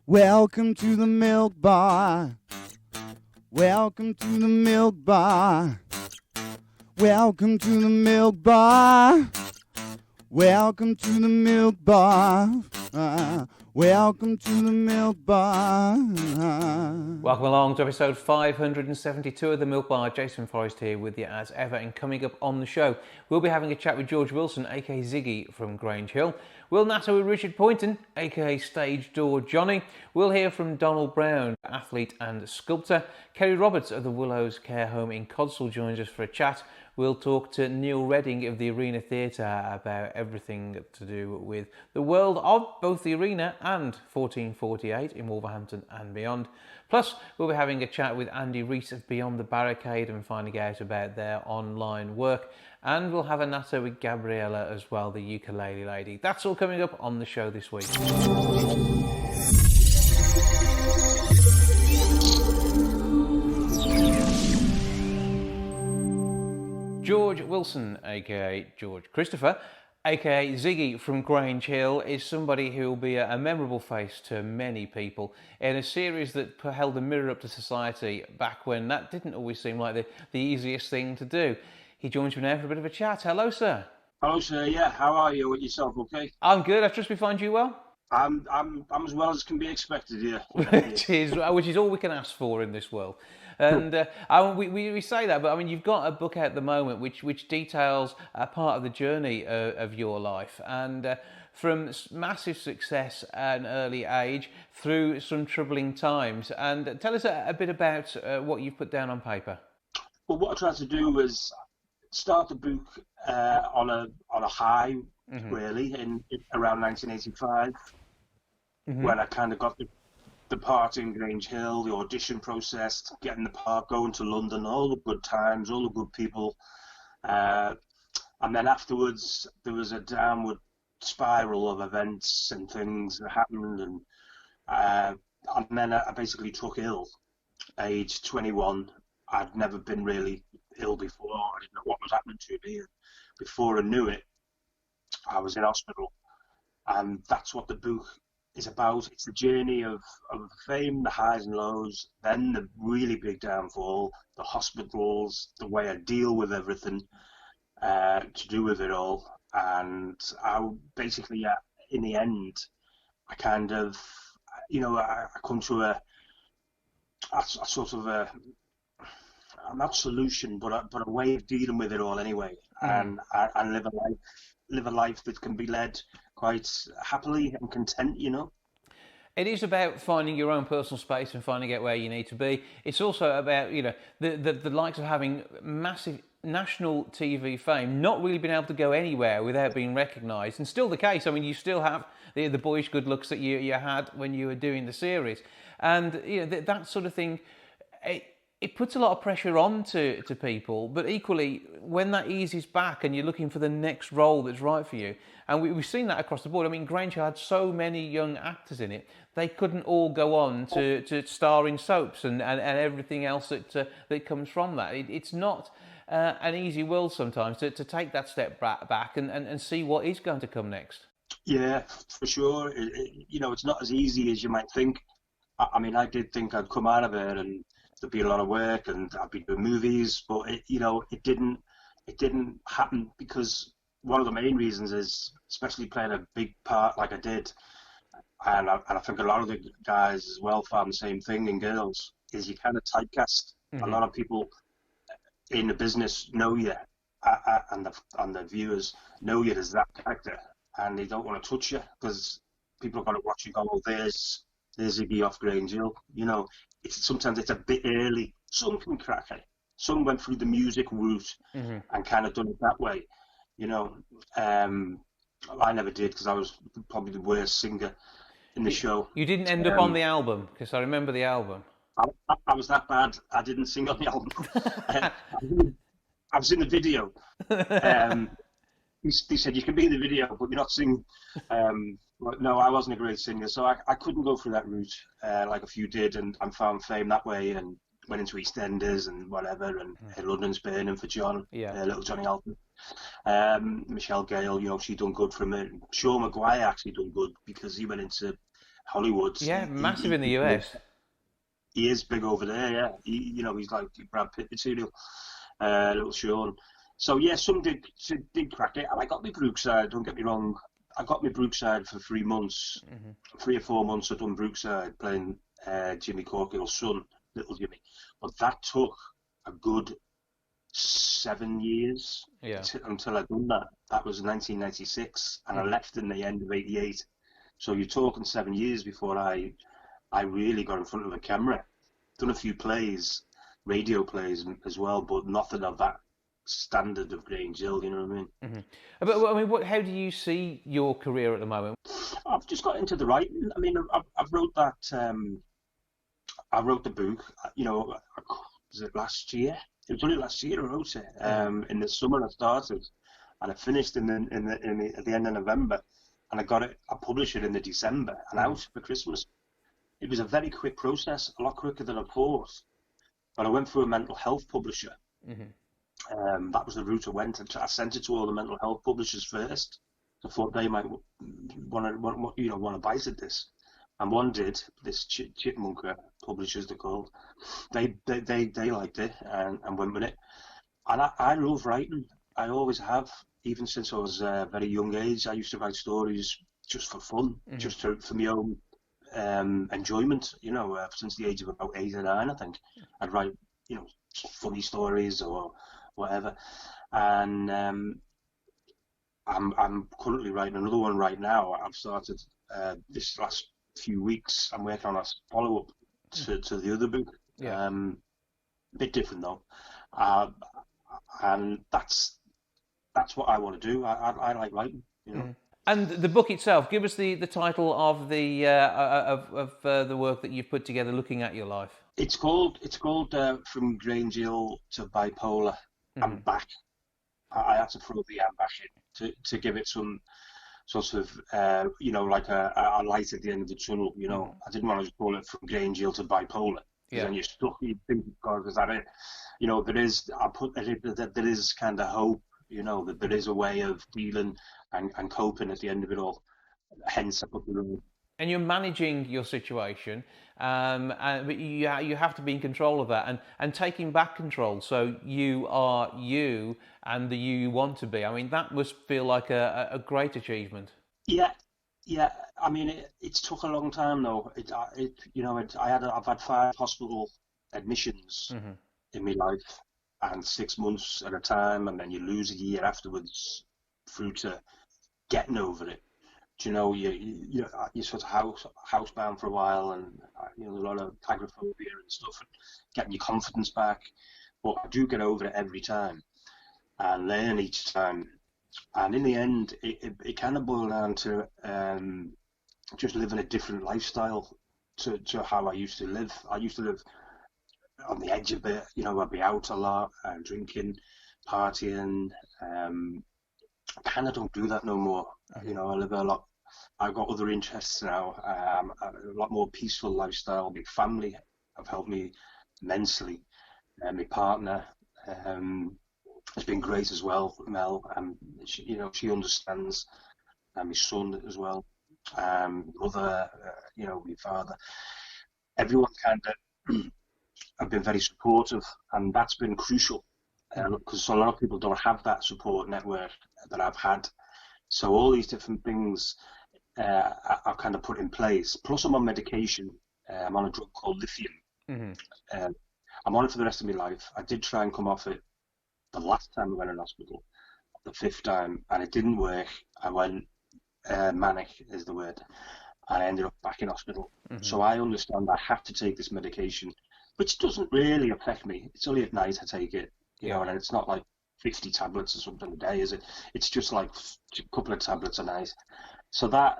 Welcome to the milk bar. Welcome to the milk bar. Welcome to the milk bar. Welcome to the milk bar. Welcome to the milk bar. Welcome along to episode 572 of the Milk Bar. Jason Forrest here with you as ever, and coming up on the show, we'll be having a chat with George Wilson, aka Ziggy from Grange Hill. We'll natter with Richard Poynton, aka Stage Door Johnny. We'll hear from Donald Brown, athlete and sculptor. Kerry Roberts of the Willows Care Home in Codsall joins us for a chat. We'll talk to Neil Redding of the Arena Theatre about everything to do with the world of both the Arena and 1448 in Wolverhampton and beyond. Plus, we'll be having a chat with Andy Rees of Beyond the Barricade and finding out about their online work. And we'll have a natter with Gabriella as well, the ukulele lady. That's all coming up on the show this week. George Wilson, aka George Christopher, aka Ziggy from Grange Hill, is somebody who will be a memorable face to many people in a series that held a mirror up to society back when that didn't always seem like the easiest thing to do. He joins me now for a bit of a chat. Hello, sir. Hello, sir. Yeah, how are you? With yourself, okay? I'm good. I trust we find you well. I'm as well as can be expected, yeah. which is all we can ask for in this world. And we say that, but I mean, you've got a book out at the moment which details a part of the journey of your life, and from massive success at an early age through some troubling times. And tell us a bit about what you've put down on paper. Well, what I tried to do was start the book on a high, really, in around 1985, when I kind of got the part in Grange Hill, the audition process, getting the part, going to London, all the good times, all the good people. And then afterwards, there was a downward spiral of events and things that happened. And then I basically took ill, age 21. I'd never been really ill before. I didn't know what was happening to me. Before I knew it, I was in hospital. And that's what the book is about. It's the journey of fame, the highs and lows, then the really big downfall, the hospitals, the way I deal with everything to do with it all. And I basically, in the end, I kind of, I come to a sort of a, not solution, but a way of dealing with it all anyway. And live a life that can be led quite happily and content, It is about finding your own personal space and finding out where you need to be. It's also about, the likes of having massive national TV fame, not really being able to go anywhere without being recognised, and still the case. I mean, you still have the boyish good looks that you had when you were doing the series, and that sort of thing. It puts a lot of pressure on to people, but equally, when that eases back and you're looking for the next role that's right for you, and we've seen that across the board. I mean, Grange had so many young actors in it, they couldn't all go on to star in soaps and everything else that comes from that. It's not an easy world sometimes to take that step back and see what is going to come next. Yeah, for sure. It's not as easy as you might think. I mean, I did think I'd come out of it and there'd be a lot of work and I'd be doing movies, but it didn't happen, because one of the main reasons is, especially playing a big part like I did, and I think a lot of the guys as well found the same thing, and girls, is you kind of typecast. A lot of people in the business know you, and the viewers know you as that character, and they don't want to touch you because people are going to watch you go, oh, there's Ziggy off Grange Hill. Sometimes it's a bit early. Some can crack it. Some went through the music route and kind of done it that way. I never did, because I was probably the worst singer in the show. You didn't end up on the album, because I remember the album. I was that bad. I didn't sing on the album. I was in the video. He said, you can be in the video, but you're not singing. But no, I wasn't a great singer, so I couldn't go through that route like a few did, and found fame that way, and went into EastEnders and whatever, and London's Burning for John, little Johnny Alton. Michelle Gale, you know, she done good for a minute. Sean Maguire actually done good because he went into Hollywood. Yeah, massive in the US. He is big over there, yeah. You know, he's like Brad Pitt material, little Sean. So yeah, some did crack it, and I got my Brookside. Don't get me wrong, I got my Brookside for 3 months, 3 or 4 months. I've done Brookside playing Jimmy Corkill's son, little Jimmy, but that took a good 7 years until I'd done that. That was 1996, and I left in the end of '88. So you're talking 7 years before I really got in front of a camera. Done a few plays, radio plays as well, but nothing of that standard of Grange Hill, you know what I mean? But I mean, how do you see your career at the moment? I've just got into the writing. I mean, I've wrote that. I wrote the book. You know, was it last year? It was only last year I wrote it. In the summer I started, and I finished at the end of November, and I published it in the December and out for Christmas. It was a very quick process, a lot quicker than I thought. But I went through a mental health publisher. That was the route I went. I sent it to all the mental health publishers first. I thought they might want to bite at this. And one did. This Chipmunker publishers, they're called. They liked it and went with it. And I love writing. I always have, even since I was a very young age. I used to write stories just for fun, just for my own enjoyment. You know, since the age of about 8 or 9, I think I'd write, you know, funny stories or whatever. And I'm currently writing another one right now. I've started this last few weeks. I'm working on a follow-up to the other book. A bit different though, and that's what I want to do. I like writing, you know. And the book itself, give us the title of the work that you've put together, looking at your life. It's called From Grange Hill to Bipolar and Back. I had to throw the and back in to give it some sort of you know, like a light at the end of the tunnel. You know, I didn't want to just call it From Grange Hill to Bipolar. Then you're stuck. You think, God, is that it? You know, there is kind of hope. You know, that there is a way of dealing and coping at the end of it all. Hence, I put the road. And you're managing your situation, but you have to be in control of that and taking back control. So you are you and the you want to be. I mean, that must feel like a great achievement. Yeah. I mean, it took a long time though. I've had 5 hospital admissions in my life, and 6 months at a time, and then you lose a year afterwards through to getting over it. Do you know, you're sort of housebound for a while, and you know, a lot of agoraphobia and stuff, and getting your confidence back. But I do get over it every time, and learn each time. And in the end, it kind of boiled down to just living a different lifestyle to how I used to live. I used to live on the edge of it. You know, I'd be out a lot, drinking, partying. I kind of don't do that no more. You know, I live a lot. I've got other interests now. A lot more peaceful lifestyle. My family have helped me immensely. My partner has been great as well, Mel. She understands. And my son as well. Mother, my father. Everyone kind of have been very supportive, and that's been crucial. Because a lot of people don't have that support network that I've had. So all these different things I've kind of put in place. Plus I'm on medication. I'm on a drug called lithium. I'm on it for the rest of my life. I did try and come off it the last time I went in hospital, the 5th time, and it didn't work. I went manic is the word, and I ended up back in hospital. So I understand I have to take this medication, which doesn't really affect me. It's only at night I take it. You know, and it's not like 50 tablets or something a day, is it? It's just like a couple of tablets a night. So that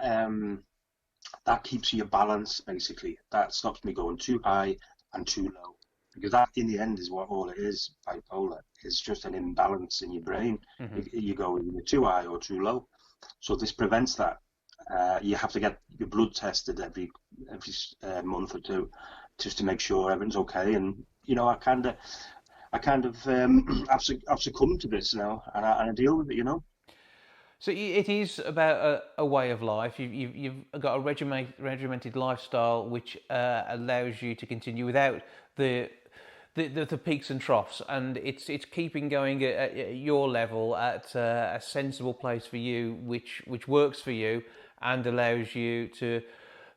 keeps you balanced, basically. That stops me going too high and too low. Because that, in the end, is what all it is, bipolar. It's just an imbalance in your brain. You go either too high or too low. So this prevents that. You have to get your blood tested every month or 2. just to make sure everything's okay. And I kind of I've succumbed to this now, and I deal with it. So it is about a way of life. You've got a regimented lifestyle which allows you to continue without the peaks and troughs, and it's keeping going at your level at a sensible place for you, which works for you and allows you to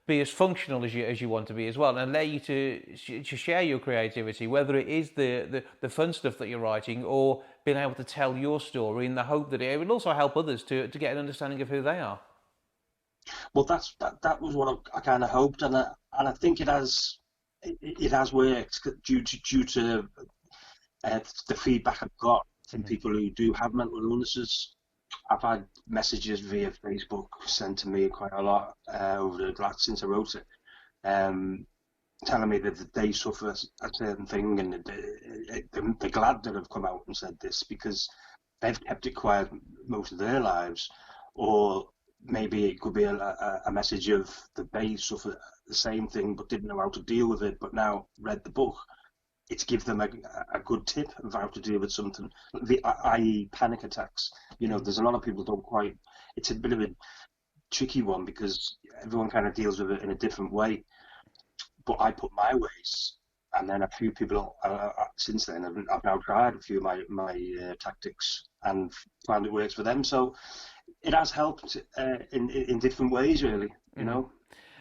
be as functional as you want to be as well, and allow you to share your creativity, whether it is the fun stuff that you're writing or being able to tell your story in the hope that it will also help others to get an understanding of who they are. Well, that was what I kind of hoped, and I think it has worked due to the feedback I've got from people who do have mental illnesses. I've had messages via Facebook sent to me quite a lot since I wrote it, telling me that they suffer a certain thing, and they're glad that I've come out and said this because they've kept it quiet most of their lives, or maybe it could be a message of that they suffer the same thing but didn't know how to deal with it, but now read the book. It's give them a good tip of how to deal with something, i.e. panic attacks. There's a lot of people don't quite, it's a bit of a tricky one because everyone kind of deals with it in a different way. But I put my ways, and then a few people since then I've now tried a few of my tactics and found it works for them. So it has helped in different ways, really,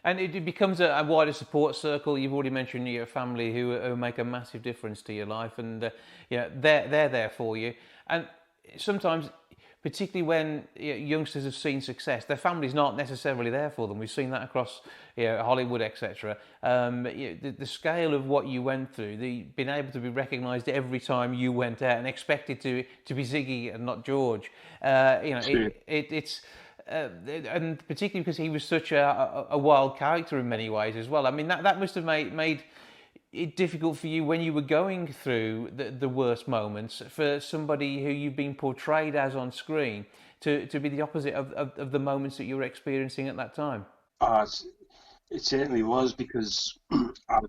And it becomes a wider support circle. You've already mentioned your family who make a massive difference to your life, and they're there for you. And sometimes, particularly when youngsters have seen success, their family's not necessarily there for them. We've seen that across Hollywood, etc. The scale of what you went through, being able to be recognised every time you went out and expected to be Ziggy and not George. It's. And particularly because he was such a wild character in many ways as well. I mean, that must have made it difficult for you when you were going through the worst moments for somebody who you've been portrayed as on screen to be the opposite of the moments that you were experiencing at that time. It certainly was, because I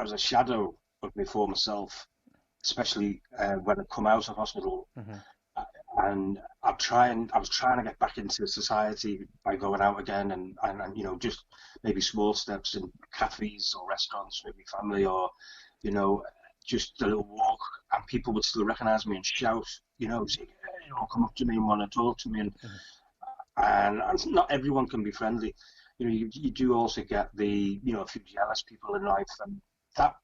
was a shadow of my former self, especially when I come out of hospital. Mm-hmm. And I was trying to get back into society by going out again, and just maybe small steps in cafes or restaurants with my family, or just a little walk, and people would still recognise me and shout, say, come up to me and want to talk to me, and not everyone can be friendly. You do also get the a few jealous people in life, and that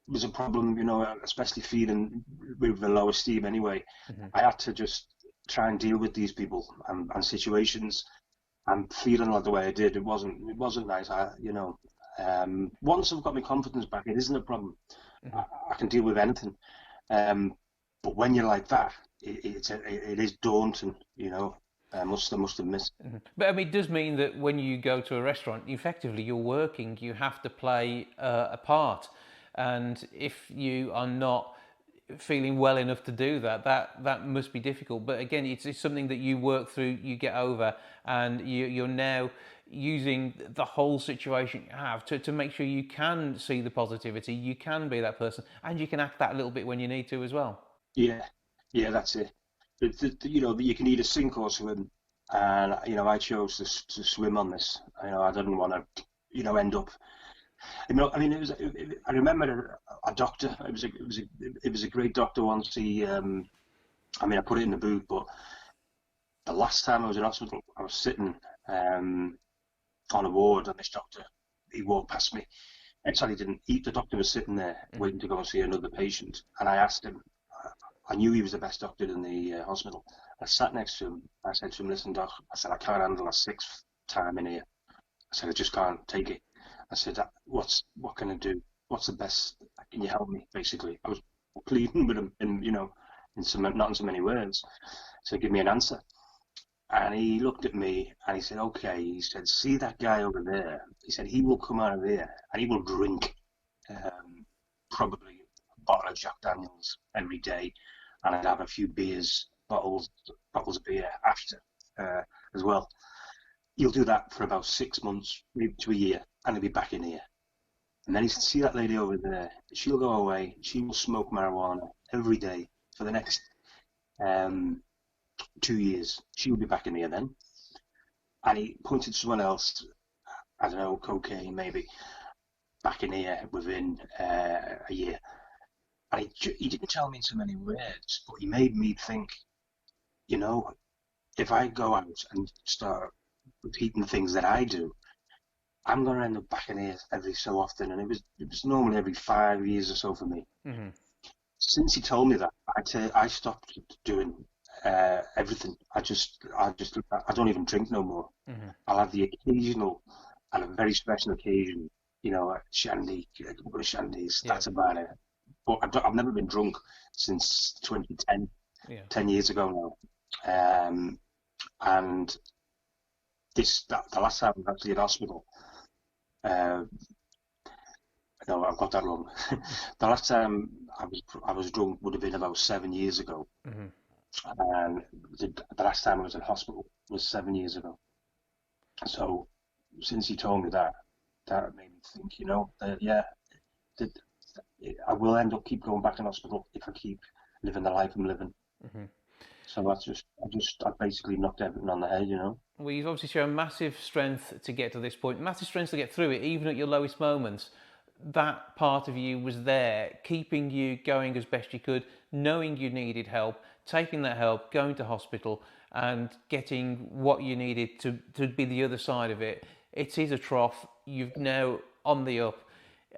was a problem, especially feeling with the low esteem anyway. Mm-hmm. I had to just try and deal with these people and situations, and feeling like the way I did, it wasn't nice. Once I've got my confidence back, it isn't a problem. Mm-hmm. I can deal with anything. But when you're like that, it is daunting, I must admit. Mm-hmm. But I mean, it does mean that when you go to a restaurant, effectively you're working, you have to play a part. And if you are not feeling well enough to do that must be difficult. But again, it's something that you work through, you get over, and you're now using the whole situation you have to make sure you can see the positivity, you can be that person, and you can act that a little bit when you need to as well. Yeah, that's it. You can either sink or swim, and I chose to swim on this. I didn't want to end up. I remember a doctor. It was a great doctor once. He, I put it in the book, but the last time I was in hospital, I was sitting on a ward, and this doctor, he walked past me. Actually, didn't. The doctor was sitting there waiting to go and see another patient, and I asked him. I knew he was the best doctor in the hospital. I sat next to him. I said to him, "Listen, doc," I said, "I can't handle a sixth time in here." I said, "I just can't take it." I said, what can I do? What's the best? Can you help me? Basically, I was pleading with him, not in so many words. So give me an answer. And he looked at me and he said, "Okay." He said, "See that guy over there?" He said, "He will come out of there and he will drink probably a bottle of Jack Daniels every day, and I'd have a few bottles of beer after as well. He'll do that for about 6 months, maybe to a year, and he'll be back in here." And then he said, see that lady over there? She'll go away. She will smoke marijuana every day for the next 2 years. She'll be back in here then. And he pointed to someone else, I don't know, cocaine maybe, back in here within a year. And he didn't tell me in so many words, but he made me think, you know, if I go out and start repeating the things that I do, I'm going to end up back in here every so often. And it was normally every 5 years or so for me. Mm-hmm. Since he told me that, I stopped doing everything. I don't even drink no more. Mm-hmm. I'll have the occasional, and a very special occasion, you know, shandy, a couple of shandies. Yeah. That's about it. But I've never been drunk since 2010, 10 years ago now. And the last time I was actually in hospital. No, I've got that wrong. The last time I was drunk would have been about 7 years ago. Mm-hmm. And the last time I was in hospital was 7 years ago. So since he told me that made me think, you know, that I will end up keep going back in hospital if I keep living the life I'm living. Mm-hmm. So I basically knocked everything on the head, you know. Well, you've obviously shown massive strength to get to this point, massive strength to get through it, even at your lowest moments. That part of you was there, keeping you going as best you could, knowing you needed help, taking that help, going to hospital, and getting what you needed to be the other side of it. It is a trough. You've now on the up.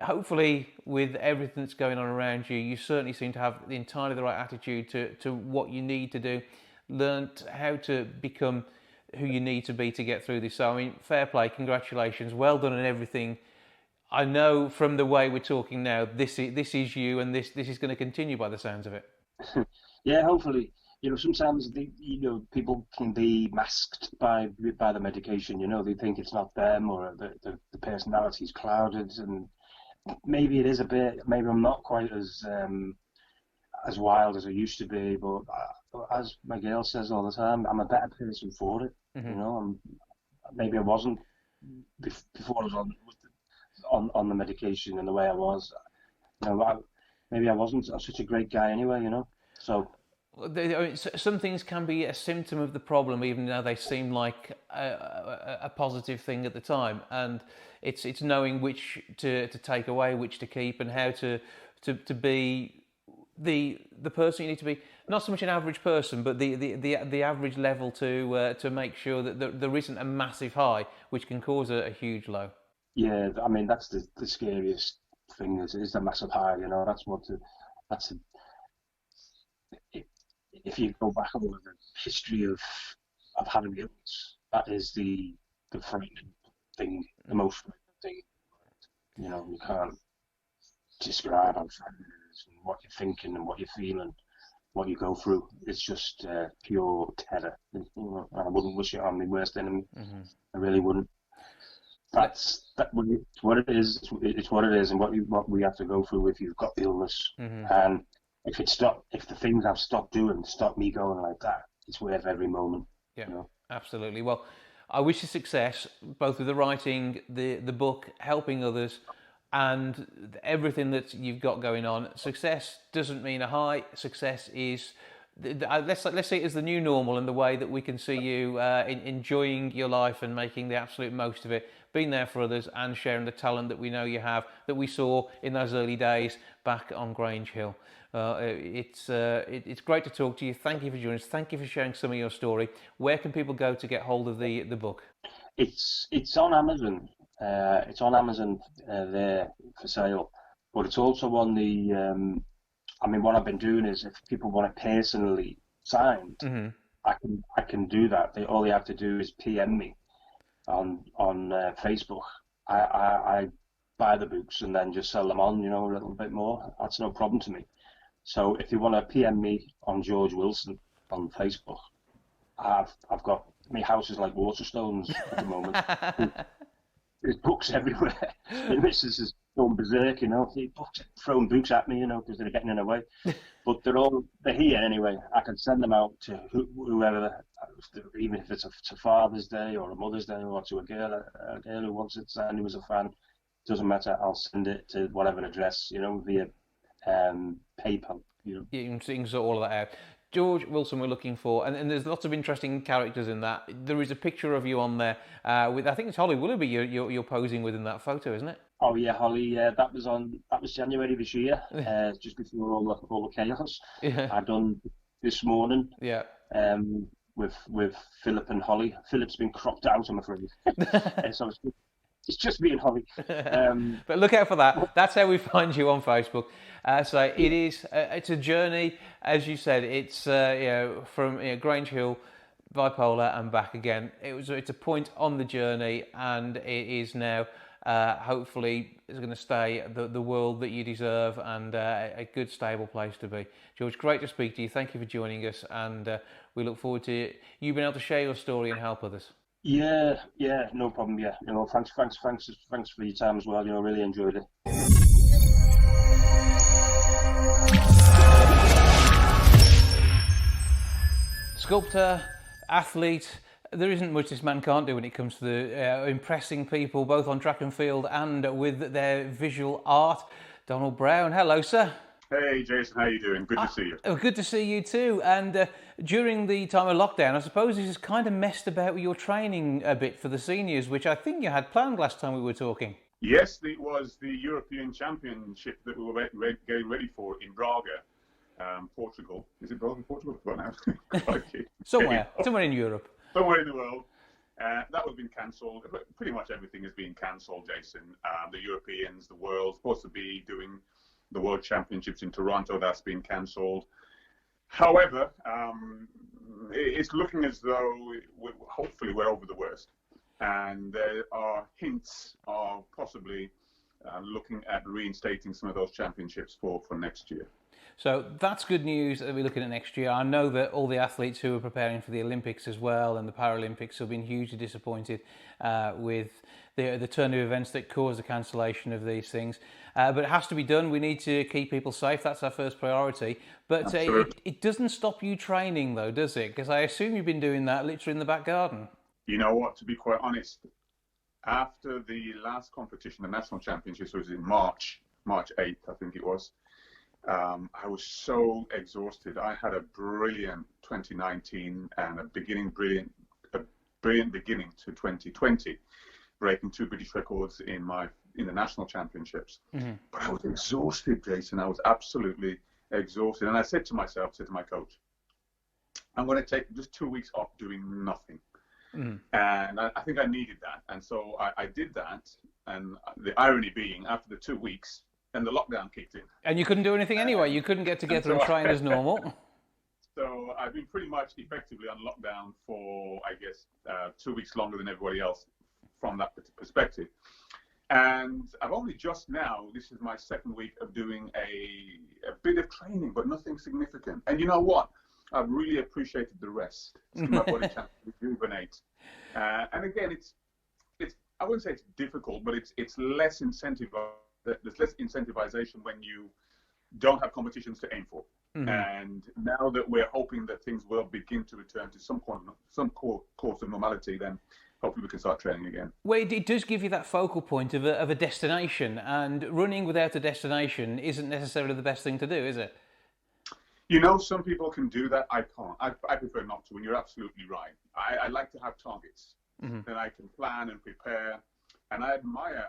Hopefully, with everything that's going on around you, you certainly seem to have entirely the right attitude to what you need to do. Learned how to become who you need to be to get through this. So, I mean, fair play, congratulations, well done on everything. I know from the way we're talking now, this is you, and this is going to continue by the sounds of it. Yeah, hopefully. You know, sometimes people can be masked by the medication. You know, they think it's not them, or the personality's clouded, and maybe it is a bit. Maybe I'm not quite as wild as I used to be, but as my girl says all the time, I'm a better person for it. Mm-hmm. You know, maybe I wasn't before I was on the medication and the way I was. You know, maybe I wasn't such a great guy anyway. You know, so. Some things can be a symptom of the problem, even though they seem like a positive thing at the time. And it's knowing which to take away, which to keep, and how to be the person you need to be. Not so much an average person, but the average level to make sure that there isn't a massive high, which can cause a huge low. Yeah, I mean that's the scariest thing is the massive high. You know, if you go back over the history of having illness, that is the frightening thing, the most frightening thing. You know, you can't describe how frightening it is, and what you're thinking and what you're feeling, what you go through. It's just pure terror. You know, and I wouldn't wish it on my worst enemy. Mm-hmm. I really wouldn't. It's what it is. It's what it is, and what we have to go through if you've got the illness. Mm-hmm. And if the things I've stopped doing stop me going like that, it's worth every moment. Yeah, you know? Absolutely. Well, I wish you success, both with the writing, the book, helping others, and everything that you've got going on. Success doesn't mean a high. Success is, let's say it is the new normal, and the way that we can see you enjoying your life and making the absolute most of it, being there for others and sharing the talent that we know you have, that we saw in those early days back on Grange Hill. It's great to talk to you. Thank you for joining us. Thank you for sharing some of your story. Where can people go to get hold of the book? It's on Amazon. It's on Amazon there for sale, but it's also on the. I mean, what I've been doing is if people want it personally signed, mm-hmm. I can do that. All they have to do is PM me on Facebook. I buy the books and then just sell them on, you know, a little bit more. That's no problem to me. So if you want to PM me on George Wilson on Facebook, I've got my house is like Waterstones at the moment. There's books everywhere. The missus is going berserk, you know. Throwing books at me, you know, because they're getting in the way. But they're here anyway. I can send them out to whoever, even if it's to Father's Day or a Mother's Day or to a girl who wants it, and who was a fan. doesn't matter. I'll send it to whatever address, via PayPal. You can sort all of that out. George Wilson, we're looking for, and there's lots of interesting characters in that. There is a picture of you on there with, I think it's Holly Willoughby you're posing with in that photo, isn't it? Oh yeah, Holly. That was January this year, just before all the chaos. Yeah. I done this morning. Yeah. With Philip and Holly. Philip's been cropped out, I'm afraid. So it's just me and Holly. But look out for that. That's how we find you on Facebook. So it is. It's a journey, as you said. It's from Grange Hill, bipolar, and back again. It's a point on the journey, and it is now. Hopefully, it's going to stay the world that you deserve and a good, stable place to be. George, great to speak to you. Thank you for joining us, and we look forward to you being able to share your story and help others. Yeah, no problem. Yeah, thanks for your time as well. Really enjoyed it. Sculptor, athlete. There isn't much this man can't do when it comes to impressing people, both on track and field and with their visual art. Donald Brown, hello, sir. Hey, Jason, how you doing? Good to see you. Good to see you too. And during the time of lockdown, I suppose this has kind of messed about with your training a bit for the seniors, which I think you had planned last time we were talking. Yes, it was the European Championship that we were getting ready for in Braga, Portugal. Is it Braga, Portugal? Somewhere in Europe. Somewhere in the world. That was been cancelled. Pretty much everything has been cancelled, Jason. The Europeans, the world, supposed to be doing the World Championships in Toronto. That's been cancelled. However, it's looking as though hopefully we're over the worst. And there are hints of possibly looking at reinstating some of those championships for next year. So that's good news that we're looking at next year. I know that all the athletes who are preparing for the Olympics as well and the Paralympics have been hugely disappointed with the turn of events that caused the cancellation of these things. But it has to be done. We need to keep people safe. That's our first priority. But it doesn't stop you training, though, does it? Because I assume you've been doing that literally in the back garden. You know what? To be quite honest, after the last competition, the national championships was in March 8th, I think it was. I was so exhausted. I had a brilliant 2019 and a brilliant beginning to 2020, breaking 2 British records in the national championships. Mm-hmm. But I was exhausted, Jason. I was absolutely exhausted. And I said to my coach, I'm going to take just 2 weeks off doing nothing. Mm-hmm. And I think I needed that. And so I did that. And the irony being, after the 2 weeks, and the lockdown kicked in. And you couldn't do anything anyway. You couldn't get together and train as normal. So I've been pretty much effectively on lockdown for, I guess, 2 weeks longer than everybody else from that perspective. And I've only just now, this is my second week of doing a bit of training, but nothing significant. And you know what? I've really appreciated the rest. It's my body can rejuvenate. And again, it's I wouldn't say it's difficult, but it's less incentivized. There's less incentivization when you don't have competitions to aim for. Mm-hmm. And now that we're hoping that things will begin to return to some course of normality, then hopefully we can start training again. Well, it does give you that focal point of a destination, and running without a destination isn't necessarily the best thing to do, is it? Some people can do that. I can't. I prefer not to, and you're absolutely right. I like to have targets. Mm-hmm. Then I can plan and prepare. And I admire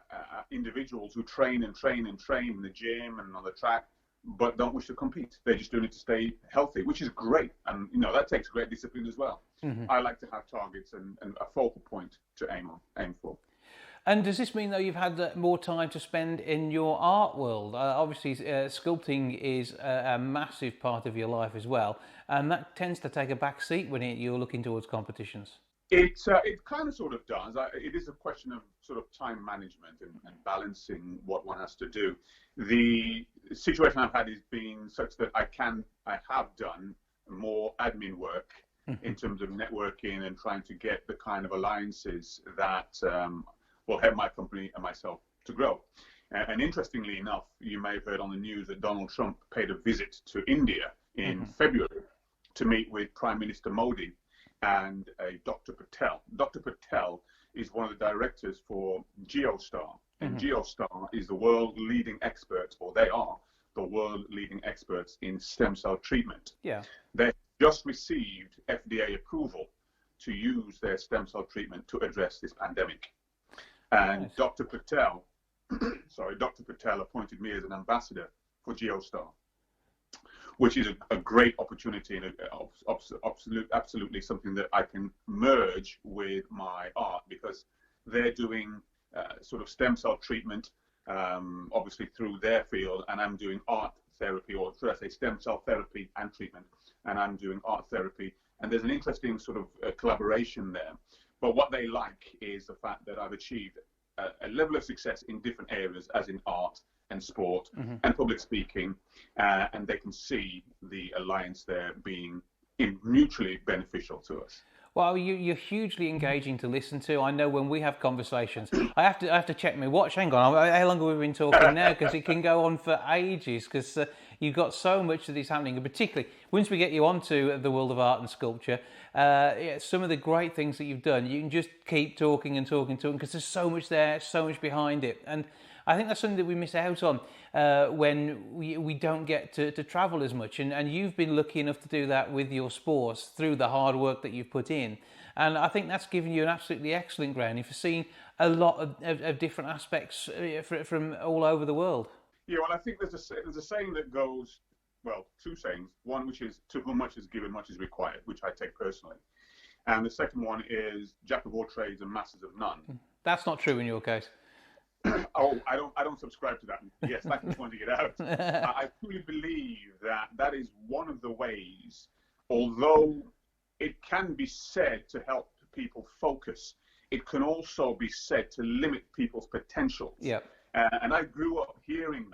individuals who train in the gym and on the track, but don't wish to compete. They're just doing it to stay healthy, which is great. And, that takes great discipline as well. Mm-hmm. I like to have targets and a focal point to aim for. And does this mean, though, you've had more time to spend in your art world? Obviously, sculpting is a massive part of your life as well. And that tends to take a back seat when you're looking towards competitions. It kind of sort of does. It is a question of sort of time management and balancing what one has to do. The situation I've had is being such that I have done more admin work in terms of networking and trying to get the kind of alliances that will help my company and myself to grow. And interestingly enough, you may have heard on the news that Donald Trump paid a visit to India in February to meet with Prime Minister Modi and Dr. Patel. Dr. Patel is one of the directors for Geostar. and GeoStar is the world leading expert, or they are the world leading experts in stem cell treatment. Yeah. They just received FDA approval to use their stem cell treatment to address this pandemic. And Nice. Dr. Patel, Dr. Patel appointed me as an ambassador for GeoStar, which is a great opportunity and absolutely something that I can merge with my art, because they're doing sort of stem cell treatment, obviously through their field, and I'm doing art therapy, or should I say stem cell therapy and treatment, and I'm doing art therapy. And there's an interesting sort of collaboration there. But what they like is the fact that I've achieved a level of success in different areas, as in art and sport and public speaking, and they can see the alliance there being mutually beneficial to us. Well, you're hugely engaging to listen to. I know when we have conversations, I have to check my watch. Hang on, how long have we been talking now? Because it can go on for ages. Because you've got so much of this happening, and particularly once we get you onto the world of art and sculpture, some of the great things that you've done, you can just keep talking and talking, because there's so much there, so much behind it, and I think that's something that we miss out on when we don't get to travel as much. And you've been lucky enough to do that with your sports through the hard work that you've put in. And I think that's given you an absolutely excellent grounding for seeing a lot of different aspects from all over the world. Yeah, well, I think there's a saying that goes, well, two sayings. One, which is, to whom much is given, much is required, which I take personally. And the second one is, jack of all trades and masters of none. That's not true in your case. Oh, I don't subscribe to that. Yes, thank you for pointing it out. I truly believe that is one of the ways, although it can be said to help people focus, it can also be said to limit people's potentials. Yeah. And I grew up hearing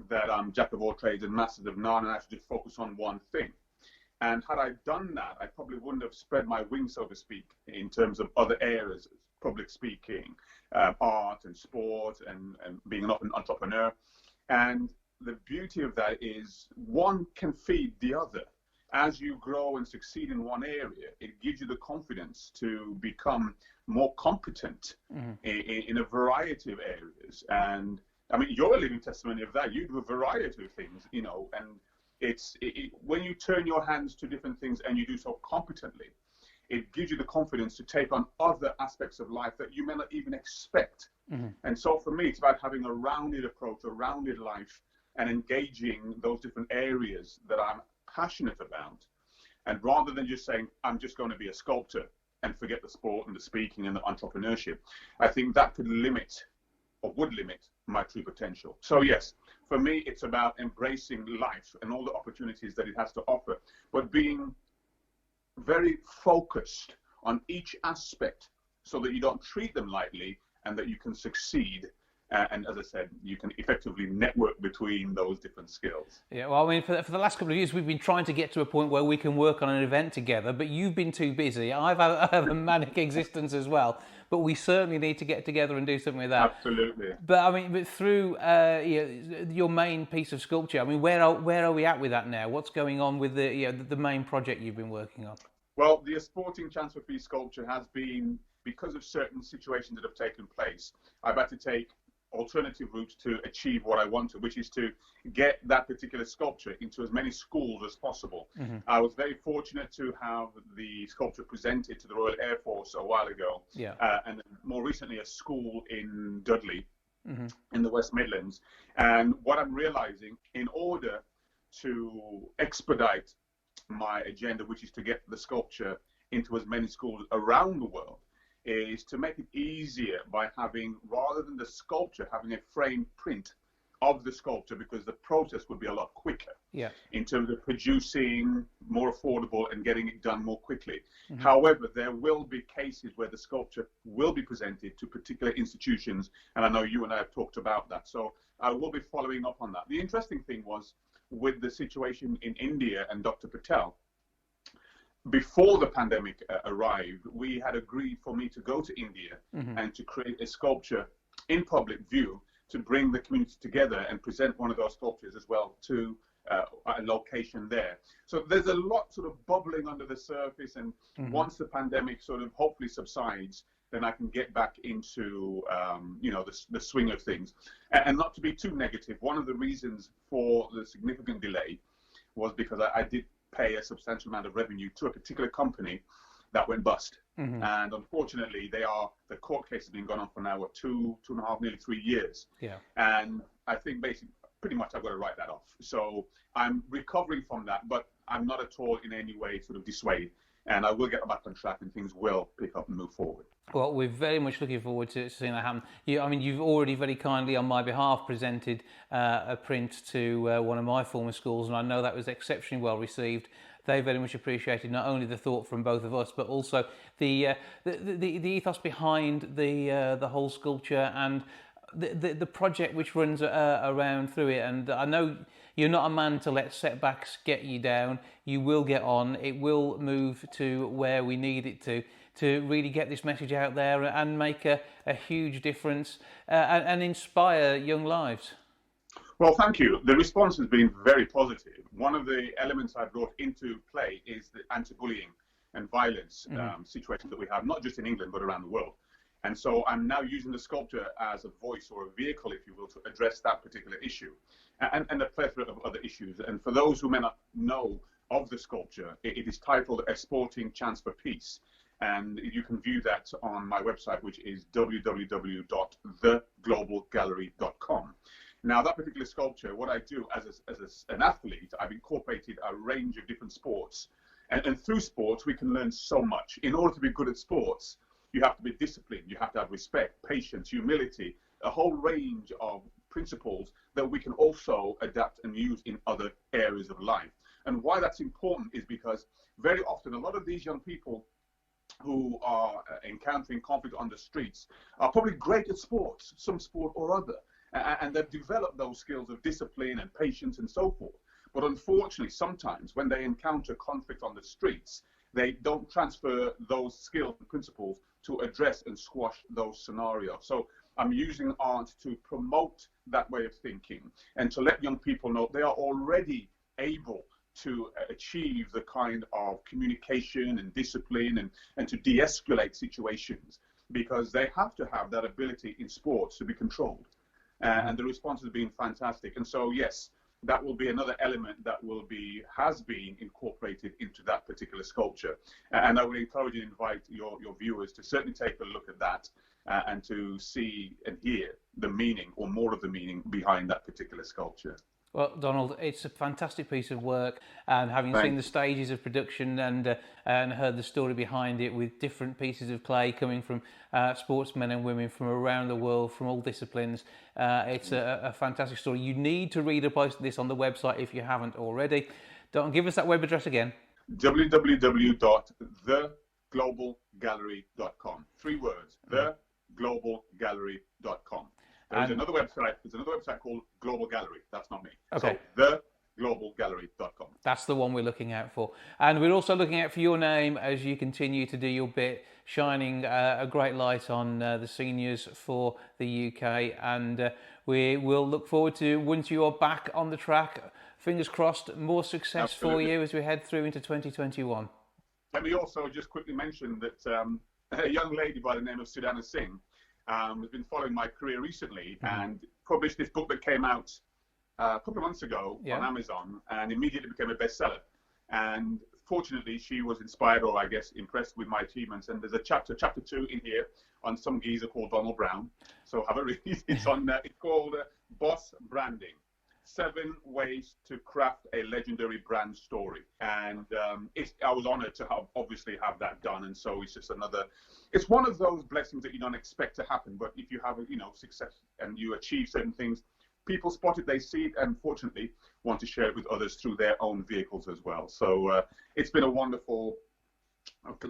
that I'm jack of all trades and masters of none, and I should just focus on one thing. And had I done that, I probably wouldn't have spread my wings, so to speak, in terms of other areas, public speaking, art and sport, and being an entrepreneur. And the beauty of that is one can feed the other. As you grow and succeed in one area, it gives you the confidence to become more competent in a variety of areas. And I mean, you're a living testimony of that. You do a variety of things, and when you turn your hands to different things and you do so competently, it gives you the confidence to take on other aspects of life that you may not even expect. And so for me, it's about having a rounded approach, a rounded life, and engaging those different areas that I'm passionate about. And rather than just saying, I'm just going to be a sculptor and forget the sport and the speaking and the entrepreneurship, I think that could limit, or would limit, my true potential. So yes, for me, it's about embracing life and all the opportunities that it has to offer, but being very focused on each aspect so that you don't treat them lightly and that you can succeed. And as I said, you can effectively network between those different skills. Yeah, well, I mean, for the last couple of years, we've been trying to get to a point where we can work on an event together, but you've been too busy. I have a manic existence as well, but we certainly need to get together and do something with that. Absolutely. But I mean, but through your main piece of sculpture, I mean, where are we at with that now? What's going on with the main project you've been working on? Well, the sporting transfer fee sculpture has been, because of certain situations that have taken place, I've had to take alternative routes to achieve what I wanted, which is to get that particular sculpture into as many schools as possible. I was very fortunate to have the sculpture presented to the Royal Air Force a while ago, and more recently a school in Dudley in the West Midlands. And what I'm realizing, in order to expedite my agenda, which is to get the sculpture into as many schools around the world, is to make it easier by having, rather than the sculpture, having a framed print of the sculpture, because the process would be a lot quicker in terms of producing, more affordable, and getting it done more quickly. However, there will be cases where the sculpture will be presented to particular institutions, and I know you and I have talked about that, so I will be following up on that. The interesting thing was, with the situation in India and Dr. Patel, before the pandemic arrived, we had agreed for me to go to India and to create a sculpture in public view to bring the community together and present one of those sculptures as well to a location there. So there's a lot sort of bubbling under the surface, and once the pandemic sort of hopefully subsides, then I can get back into, the swing of things. And not to be too negative, one of the reasons for the significant delay was because I did pay a substantial amount of revenue to a particular company that went bust. Mm-hmm. And unfortunately, the court case has been going on for now, 2.5, nearly 3 years. Yeah. And I think pretty much I've got to write that off. So I'm recovering from that, but I'm not at all in any way sort of dissuaded. And I will get back on track and things will pick up and move forward. Well, we're very much looking forward to seeing that happen. You've already very kindly, on my behalf, presented a print to one of my former schools, and I know that was exceptionally well received. They very much appreciated not only the thought from both of us, but also the ethos behind the whole sculpture and the project which runs around through it. And I know you're not a man to let setbacks get you down. You will get on. It will move to where we need it to really get this message out there and make a huge difference and inspire young lives. Well, thank you. The response has been very positive. One of the elements I brought into play is the anti-bullying and violence situation that we have, not just in England, but around the world. And so I'm now using the sculpture as a voice or a vehicle, if you will, to address that particular issue and a plethora of other issues. And for those who may not know of the sculpture, it is titled A Sporting Chance for Peace. And you can view that on my website, which is www.theglobalgallery.com. Now, that particular sculpture, what I do as an athlete, I've incorporated a range of different sports. And through sports, we can learn so much. In order to be good at sports, you have to be disciplined, you have to have respect, patience, humility, a whole range of principles that we can also adapt and use in other areas of life. And why that's important is because very often a lot of these young people who are encountering conflict on the streets are probably great at sports, some sport or other. And they've developed those skills of discipline and patience and so forth. But unfortunately, sometimes when they encounter conflict on the streets, they don't transfer those skills and principles to address and squash those scenarios. So I'm using art to promote that way of thinking and to let young people know they are already able to achieve the kind of communication and discipline and to de-escalate situations, because they have to have that ability in sports to be controlled. And the response has been fantastic. And so, yes, that will be another element that has been incorporated into that particular sculpture. And I would encourage and invite your viewers to certainly take a look at that and to see and hear the meaning or more of the meaning behind that particular sculpture. Well, Donald, it's a fantastic piece of work, and having seen the stages of production and heard the story behind it with different pieces of clay coming from sportsmen and women from around the world, from all disciplines, it's a fantastic story. You need to read about this on the website if you haven't already. Don't give us that web address again. www.theglobalgallery.com. 3 words. theglobalgallery.com. There's another website called Global Gallery. That's not me. Okay. So, theglobalgallery.com. That's the one we're looking out for. And we're also looking out for your name as you continue to do your bit, shining a great light on the seniors for the UK. And we will look forward to, once you are back on the track, fingers crossed, more success for you as we head through into 2021. Let me also just quickly mention that a young lady by the name of Sudhana Singh has been following my career recently and published this book that came out a couple of months ago on Amazon and immediately became a bestseller. And fortunately, she was inspired, or I guess impressed with my achievements. And there's a chapter 2 in here on some geezer called Donald Brown. So have a read. It's called Boss Branding: 7 Ways to Craft a Legendary Brand Story. And I was honored to obviously have that done. And so it's just it's one of those blessings that you don't expect to happen. But if you have, success and you achieve certain things, people spot it, they see it, and fortunately want to share it with others through their own vehicles as well. So it's been a wonderful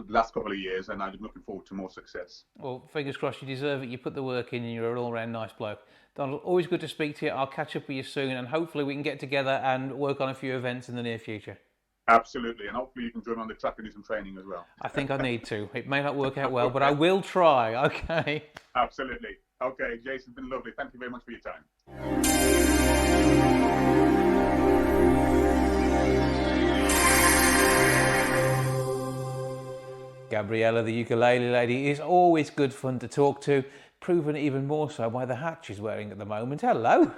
last couple of years, and I'm looking forward to more success. Well, fingers crossed, you deserve it. You put the work in and you're an all-round nice bloke. Donald, always good to speak to you. I'll catch up with you soon, and hopefully we can get together and work on a few events in the near future. Absolutely, and hopefully you can join on the track and do some training as well. I think I need to. It may not work out well, but I will try, okay? Absolutely. Okay, Jason, it's been lovely. Thank you very much for your time. Gabriella, the ukulele lady, is always good fun to talk to, proven even more so by the hat she's wearing at the moment. Hello.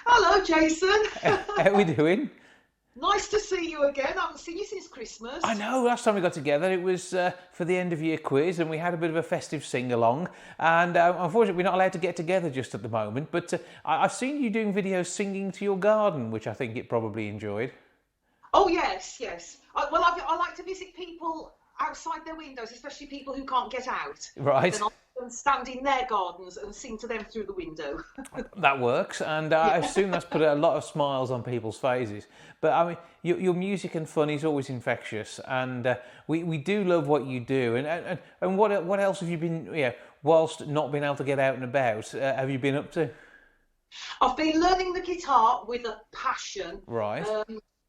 Hello, Jason. How are we doing? Nice to see you again. I haven't seen you since Christmas. I know, last time we got together it was for the end of year quiz, and we had a bit of a festive sing-along, and unfortunately we're not allowed to get together just at the moment, but I've seen you doing videos singing to your garden, which I think it probably enjoyed. Oh, yes. I like to visit people outside their windows, especially people who can't get out. Right. Then I'll stand in their gardens and sing to them through the window. That works, and I assume that's put a lot of smiles on people's faces. But I mean, your music and fun is always infectious, and we do love what you do. And what else have you been, whilst not being able to get out and about, have you been up to? I've been learning the guitar with a passion. Right.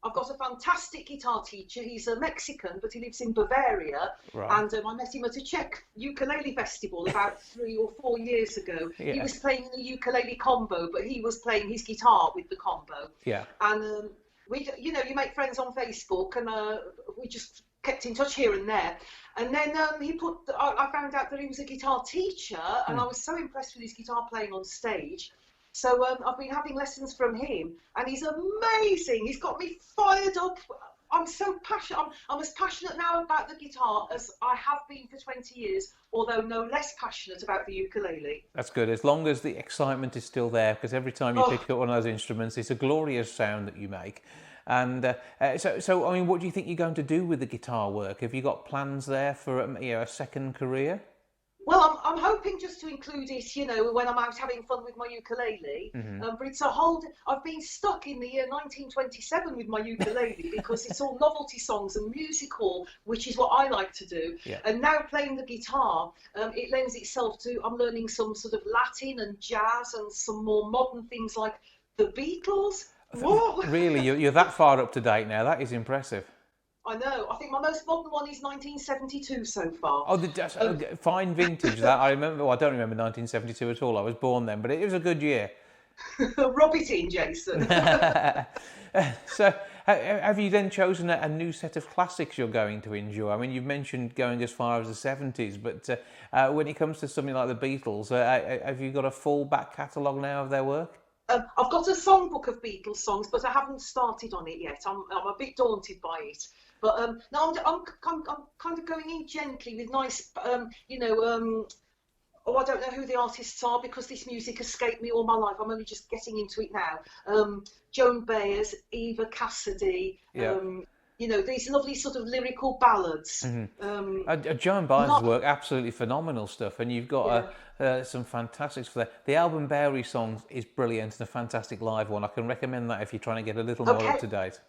I've got a fantastic guitar teacher. He's a Mexican, but he lives in Bavaria. Right. And I met him at a Czech ukulele festival about 3 or 4 years ago. Yeah. He was playing the ukulele combo, but he was playing his guitar with the combo. Yeah. And you make friends on Facebook, and we just kept in touch here and there. And then I found out that he was a guitar teacher, and I was so impressed with his guitar playing on stage. So I've been having lessons from him, and he's amazing. He's got me fired up. I'm so passionate. I'm as passionate now about the guitar as I have been for 20 years, although no less passionate about the ukulele. That's good, as long as the excitement is still there, because every time you pick up one of those instruments, it's a glorious sound that you make. And so I mean, what do you think you're going to do with the guitar work? Have you got plans there for a second career? Well, I'm hoping just to include it, when I'm out having fun with my ukulele. But it's I've been stuck in the year 1927 with my ukulele because it's all novelty songs and music hall, which is what I like to do. Yeah. And And now playing the guitar, it lends itself to, I'm learning some sort of Latin and jazz and some more modern things like the Beatles. Whoa! Really, you're that far up to date now. That is impressive. I know. I think my most modern one is 1972 so far. Oh, fine vintage. That I remember. Well, I don't remember 1972 at all. I was born then, but it was a good year. Rub it in, Jason. So, have you then chosen a new set of classics you're going to enjoy? I mean, you've mentioned going as far as the 70s, but when it comes to something like the Beatles, have you got a full back catalogue now of their work? I've got a songbook of Beatles songs, but I haven't started on it yet. I'm a bit daunted by it. But no, I'm kind of going in gently with nice, I don't know who the artists are because this music escaped me all my life. I'm only just getting into it now. Joan Baez, Eva Cassidy, Yeah. These lovely sort of lyrical ballads. Joan Baez's work, absolutely phenomenal stuff, and you've got some fantastic stuff there. The album Bowery songs is brilliant and a fantastic live one. I can recommend that if you're trying to get a little more up to date.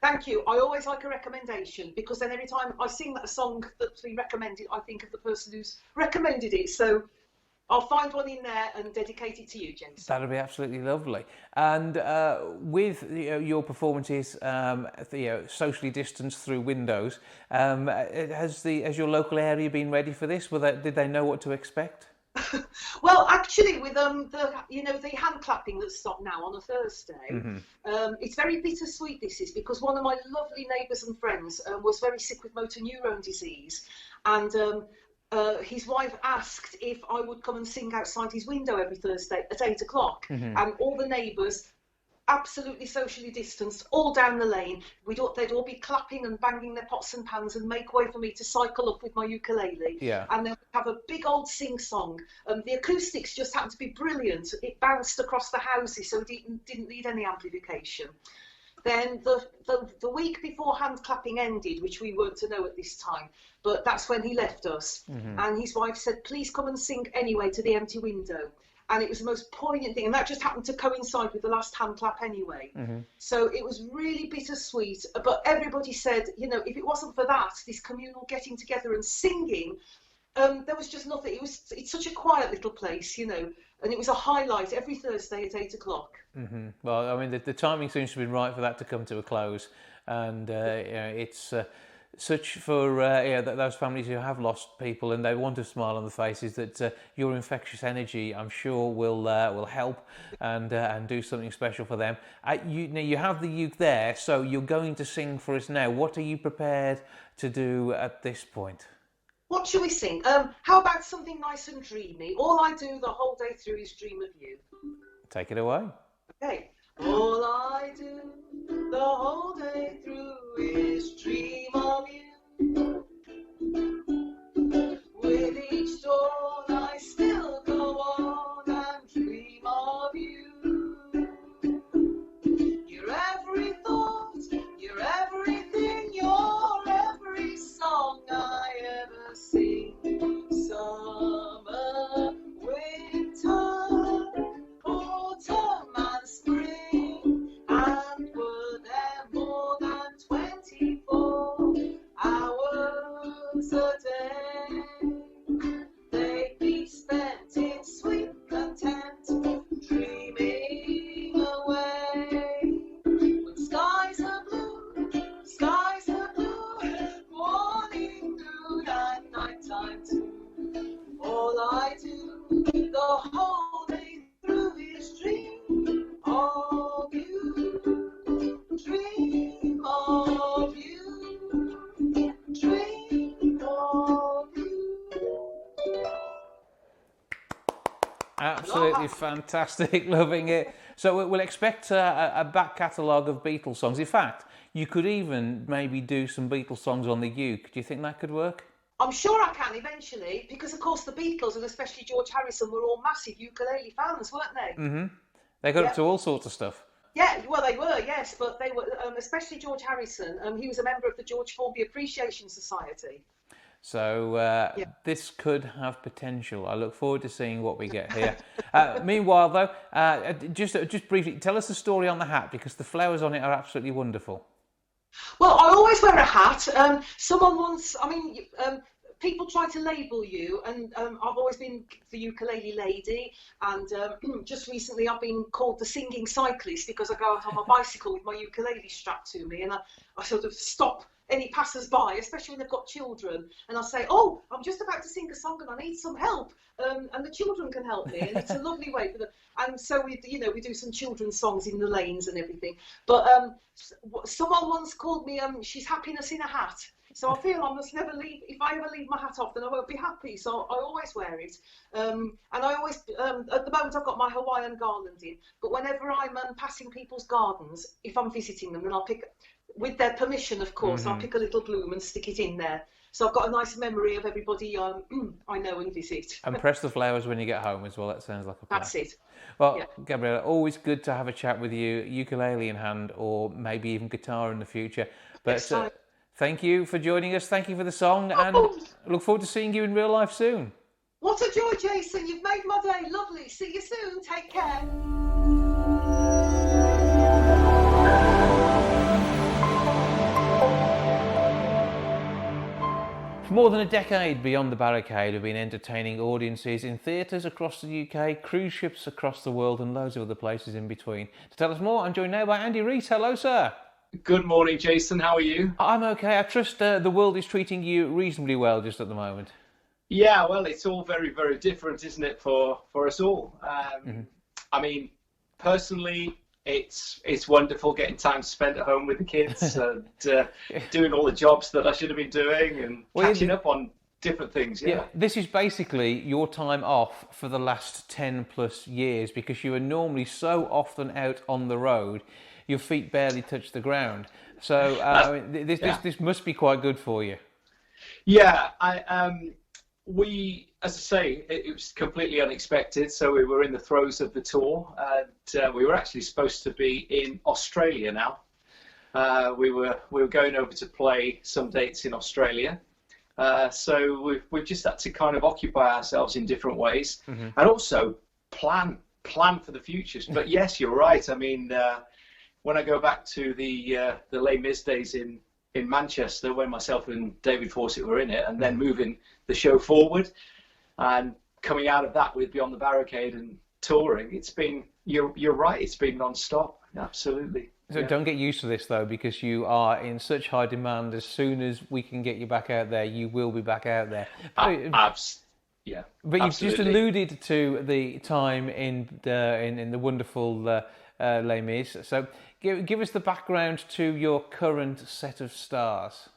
Thank you. I always like a recommendation because then every time I sing that song that's been recommended, I think of the person who's recommended it. So I'll find one in there and dedicate it to you, Jason. That'd be absolutely lovely. And with your performances, socially distanced through windows, has your local area been ready for this? Did they know what to expect? Well, actually, with the hand clapping that stopped now on a Thursday, it's very bittersweet. This is because one of my lovely neighbours and friends was very sick with motor neurone disease, and his wife asked if I would come and sing outside his window every Thursday at 8 o'clock, and all the neighbours, absolutely socially distanced, all down the lane. They'd all be clapping and banging their pots and pans and make way for me to cycle up with my ukulele. Yeah. And then we'd have a big old sing-song. The acoustics just happened to be brilliant. It bounced across the houses, so it didn't need any amplification. Then the week before hand clapping ended, which we weren't to know at this time, but that's when he left us. And his wife said, please come and sing anyway to the empty window. And it was the most poignant thing, and that just happened to coincide with the last hand clap anyway. So it was really bittersweet, but everybody said, if it wasn't for that, this communal getting together and singing, there was just nothing. It's such a quiet little place, and it was a highlight every Thursday at 8 o'clock. Well, I mean, the timing seems to be right for that to come to a close, and it's such for those families who have lost people and they want a smile on the faces, that your infectious energy, I'm sure, will help and do something special for them. You have the uke there, so you're going to sing for us now. What are you prepared to do at this point? What shall we sing? How about something nice and dreamy? All I do the whole day through is dream of you. Take it away. Okay. All I do the whole day through is dream of you. With each dawn I still go on and dream of you. You're every thought, you're everything, you're every song I ever sing. Summer, winter, autumn and spring, and were there more than 24 hours a day, they'd be spent in sweet content, dreaming away. When skies are blue, morning, noon and nighttime too. All I do the whole day through is dream of you, dream of you, dream of you. Absolutely fantastic, loving it. So we'll expect a back catalogue of Beatles songs. In fact, you could even maybe do some Beatles songs on the uke. Do you think that could work? I'm sure I can eventually, because of course the Beatles and especially George Harrison were all massive ukulele fans, weren't they? Mm-hmm. They got up to all sorts of stuff. Yeah, well they were, yes, but they were, especially George Harrison. He was a member of the George Formby Appreciation Society. So this could have potential. I look forward to seeing what we get here. Meanwhile, though, just briefly, tell us the story on the hat, because the flowers on it are absolutely wonderful. Well, I always wear a hat. Someone once, people try to label you, and I've always been the ukulele lady, and just recently I've been called the singing cyclist because I go out on my bicycle with my ukulele strapped to me, and I sort of stop any passers-by, especially when they've got children, and I say, oh, I'm just about to sing a song and I need some help, and the children can help me, and it's a lovely way for them. And so we do some children's songs in the lanes and everything. But someone once called me, she's happiness in a hat. So I feel I must never leave. If I ever leave my hat off, then I won't be happy. So I always wear it. And I always, at the moment, I've got my Hawaiian garland in. But whenever I'm passing people's gardens, if I'm visiting them, then I'll pick, with their permission, of course, I'll pick a little bloom and stick it in there. So I've got a nice memory of everybody I know and visit. And press the flowers when you get home as well. That sounds like a plan. That's it. Well, yeah. Gabriella, always good to have a chat with you, ukulele in hand, or maybe even guitar in the future. But thank you for joining us. Thank you for the song, and I look forward to seeing you in real life soon. What a joy, Jason. You've made my day. Lovely. See you soon. Take care. For more than a decade, Beyond the Barricade have been entertaining audiences in theatres across the UK, cruise ships across the world, and loads of other places in between. To tell us more, I'm joined now by Andy Rees. Hello, sir. Good morning, Jason. How are you? I'm okay. I trust the world is treating you reasonably well just at the moment. Yeah, well, it's all very, very different, isn't it, for us all? I mean, personally, it's wonderful getting time spent at home with the kids and doing all the jobs that I should have been doing and catching up on different things. Yeah, this is basically your time off for the last 10 plus years, because you are normally so often out on the road, your feet barely touch the ground. So this must be quite good for you. Yeah, as I say, it was completely unexpected. So we were in the throes of the tour, and we were actually supposed to be in Australia now. We were going over to play some dates in Australia. So we've just had to kind of occupy ourselves in different ways, and also plan for the futures. But yes, you're right. I mean, when I go back to the Les Mis days in Manchester, when myself and David Fawcett were in it, and then moving the show forward and coming out of that with Beyond the Barricade and touring, it's been, you're right, it's been non-stop. Absolutely. So don't get used to this though, because you are in such high demand. As soon as we can get you back out there, you will be back out there. Yeah, but you've just alluded to the time in the wonderful Les Mis. So give us the background to your current set of stars.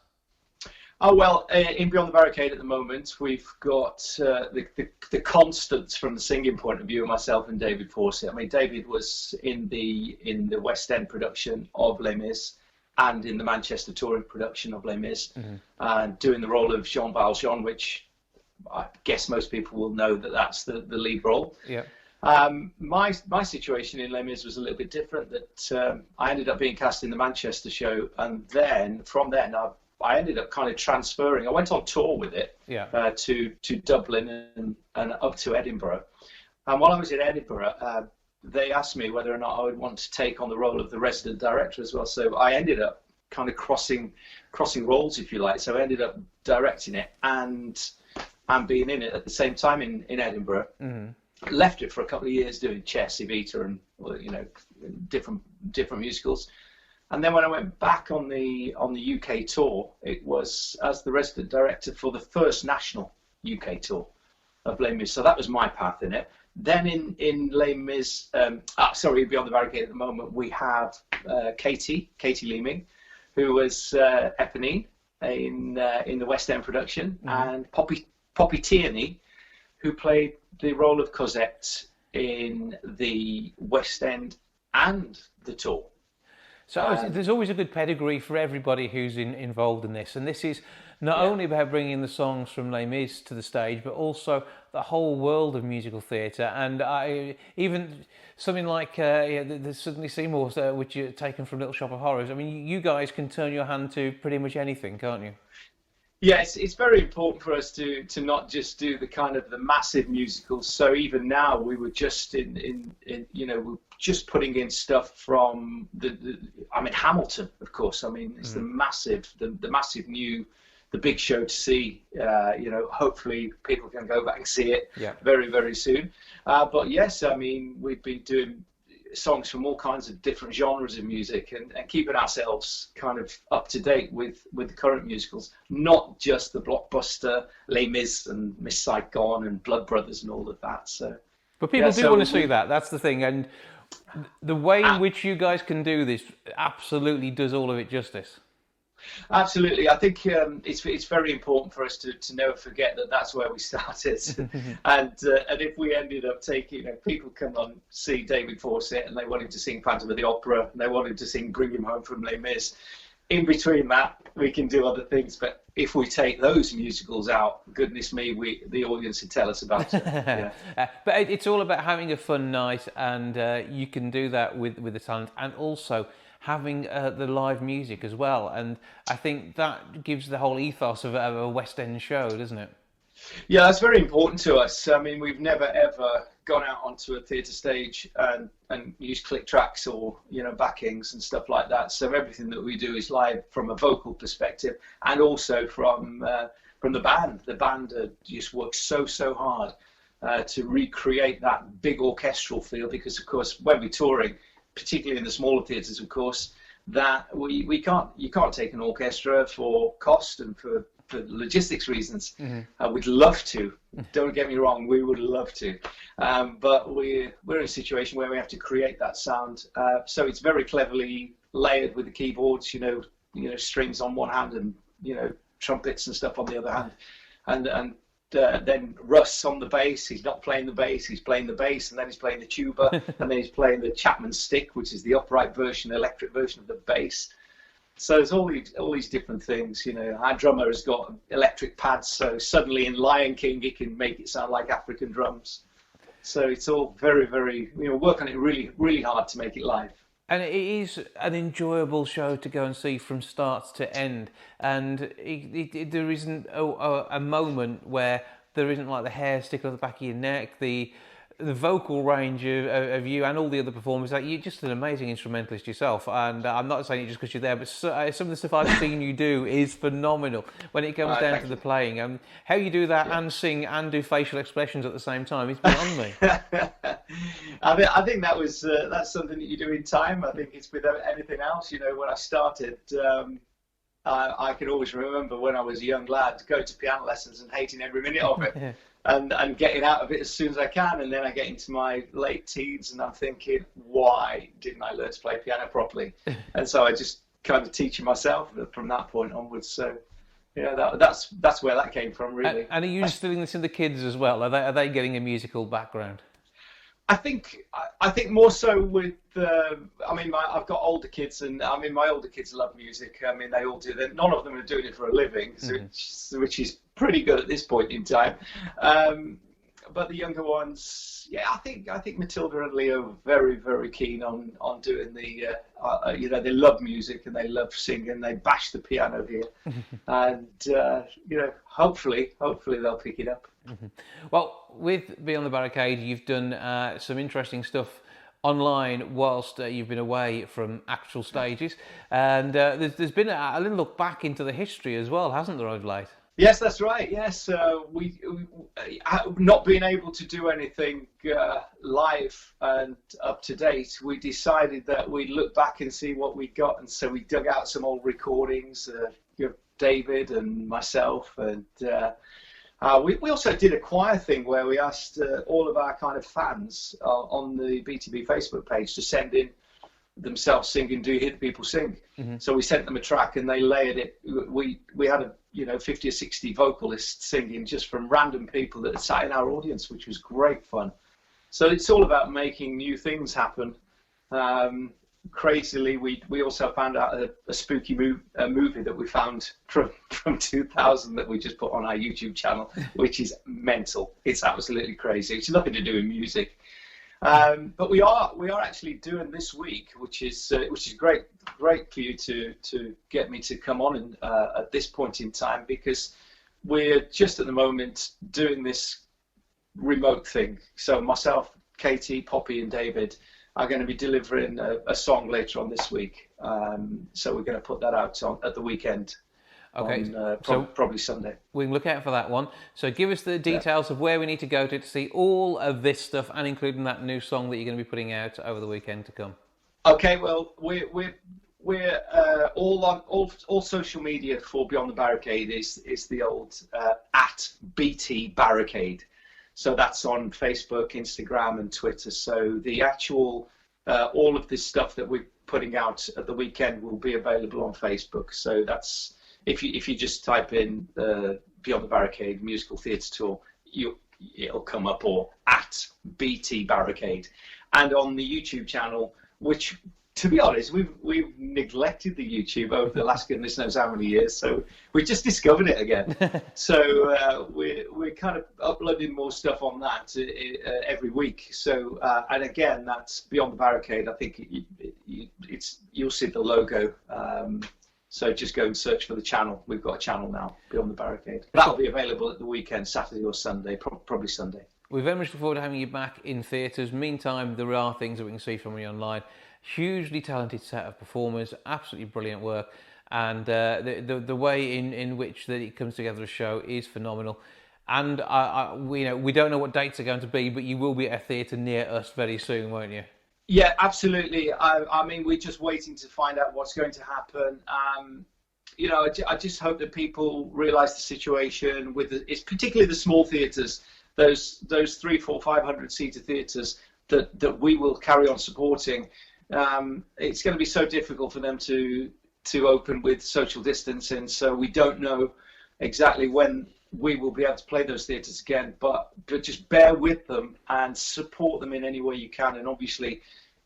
Oh well, in Beyond the Barricade at the moment, we've got the constants from the singing point of view of myself and David Forrest. I mean, David was in the West End production of Les Mis and in the Manchester touring production of Les Mis, doing the role of Jean Valjean, which I guess most people will know that that's the lead role. Yeah. My situation in Les Mis was a little bit different. That I ended up being cast in the Manchester show, and then from then I ended up kind of transferring. I went on tour with it to Dublin and up to Edinburgh. And while I was in Edinburgh, they asked me whether or not I would want to take on the role of the resident director as well. So I ended up kind of crossing roles, if you like. So I ended up directing it and being in it at the same time in Edinburgh. Mm-hmm. Left it for a couple of years doing Chess, Evita, and different musicals. And then when I went back on the UK tour, it was as the resident director for the first national UK tour of Les Mis. So that was my path in it. Then in Les Mis, Beyond the Barricade at the moment, we have Katie Leeming, who was Eponine in the West End production, and Poppy Tierney, who played the role of Cosette in the West End and the tour. So there's always a good pedigree for everybody who's involved in this, and this is not only about bringing the songs from Les Mis to the stage, but also the whole world of musical theatre, and even something like the Suddenly Seymour's, which are taken from Little Shop of Horrors. I mean, you guys can turn your hand to pretty much anything, can't you? Yes, it's very important for us to not just do the kind of the massive musicals. So even now, we were just we're just putting in stuff from Hamilton, of course. I mean, it's the massive new, the big show to see. Hopefully people can go back and see it very, very soon. But yes, I mean, we've been doing songs from all kinds of different genres of music and keeping ourselves kind of up to date with the current musicals, not just the blockbuster Les Mis and Miss Saigon and Blood Brothers and all of that. So, but people do want to see that. That's the thing, and the way in which you guys can do this absolutely does all of it justice. Absolutely. I think it's very important for us to never forget that that's where we started. and if we ended up taking, people come on see David Forrest and they wanted to sing Phantom of the Opera and they wanted to sing Bring Him Home from Les Mis. In between that, we can do other things. But if we take those musicals out, goodness me, the audience would tell us about it. Yeah. But it's all about having a fun night, and you can do that with the talent, and also having the live music as well, and I think that gives the whole ethos of a West End show, doesn't it? Yeah, that's very important to us. I mean, we've never ever gone out onto a theatre stage and used click tracks or backings and stuff like that. So everything that we do is live from a vocal perspective, and also from the band. The band just works so hard to recreate that big orchestral feel, because of course when we're touring, particularly in the smaller theatres, of course, that you can't take an orchestra for cost and for logistics reasons. We'd love to. Don't get me wrong, we would love to, but we're in a situation where we have to create that sound. So it's very cleverly layered with the keyboards, strings on one hand and trumpets and stuff on the other hand, and then Russ on the bass. He's not playing the bass, he's playing the bass, and then he's playing the tuba, and then he's playing the Chapman stick, which is the upright version, electric version of the bass. So there's all these different things. Our drummer has got electric pads, so suddenly in Lion King he can make it sound like African drums. So it's all very, very, work on it really, really hard to make it live. And it is an enjoyable show to go and see from start to end. And there isn't a moment where there isn't like the hair sticking on the back of your neck, the vocal range of you and all the other performers. Like, you're just an amazing instrumentalist yourself. And I'm not saying it just because you're there, but some of the stuff I've seen you do is phenomenal when it comes down to the playing. How you do that and sing and do facial expressions at the same time is beyond me. I think that's something that you do in time. I think it's with anything else. When I started, I can always remember when I was a young lad going to piano lessons and hating every minute of it. And getting out of it as soon as I can, and then I get into my late teens and I'm thinking, why didn't I learn to play piano properly? And so I just kind of teaching myself from that point onwards. So Yeah, that's where that came from, really. And are you instilling this in the kids as well? Are they getting a musical background? I think more so with I mean, I've got older kids, and I mean my older kids love music. I mean they all do. None of them are doing it for a living, which is pretty good at this point in time. But the younger ones, yeah, I think Matilda and Leo are very, very keen on doing the you know, they love music and they love singing. They bash the piano here, and you know, hopefully they'll pick it up. Well, with Beyond the Barricade, you've done some interesting stuff online whilst you've been away from actual stages, and there's been a little look back into the history as well, hasn't there, of late? Yes, that's right. Yes, we not being able to do anything live and up to date, we decided that we'd look back and see what we got, and so we dug out some old recordings of David and myself, and we also did a choir thing where we asked all of our kind of fans on the BTB Facebook page to send in themselves singing "Do You Hear the People Sing?" So we sent them a track and they layered it. We had 50 or 60 vocalists singing just from random people that had sat in our audience, which was great fun. So it's all about making new things happen. Crazily, we also found out a spooky movie that we found from 2000 that we just put on our YouTube channel, which is mental. It's absolutely crazy. It's nothing to do with music. But we are actually doing this week, which is great for you to get me to come on at this point in time, because we're just at the moment doing this remote thing. So myself, Katie, Poppy, and David are going to be delivering a song later on this week. So we're going to put that out at the weekend. Okay, so probably Sunday. We can look out for that one. So give us the details of where we need to go to see all of this stuff, and including that new song that you're going to be putting out over the weekend to come. Okay, well, we're all on all social media for Beyond the Barricade is the old at BT Barricade. So that's on Facebook, Instagram, and Twitter. So the actual all of this stuff that we're putting out at the weekend will be available on Facebook. So that's if you just type in Beyond the Barricade Musical Theatre Tour, it'll come up, or at BT Barricade. And on the YouTube channel, which, to be honest, we've neglected the YouTube over the last goodness knows how many years, so we just discovered it again. So we're kind of uploading more stuff on that every week. So and again, that's Beyond the Barricade. I think you'll see the logo. So just go and search for the channel. We've got a channel now, Beyond the Barricade. That'll be available at the weekend, Saturday or Sunday, probably Sunday. We very much look forward to having you back in theatres. Meantime, there are things that we can see from you online. Hugely talented set of performers, absolutely brilliant work, and the way in which that it comes together, a show, is phenomenal. And we don't know what dates are going to be, but you will be at a theatre near us very soon, won't you? Yeah, absolutely. I mean, we're just waiting to find out what's going to happen. I just hope that people realise the situation it's particularly the small theatres, those 300, 400, 500 seater theatres that we will carry on supporting. It's going to be so difficult for them to open with social distancing, so we don't know exactly when we will be able to play those theatres again, but just bear with them and support them in any way you can. And obviously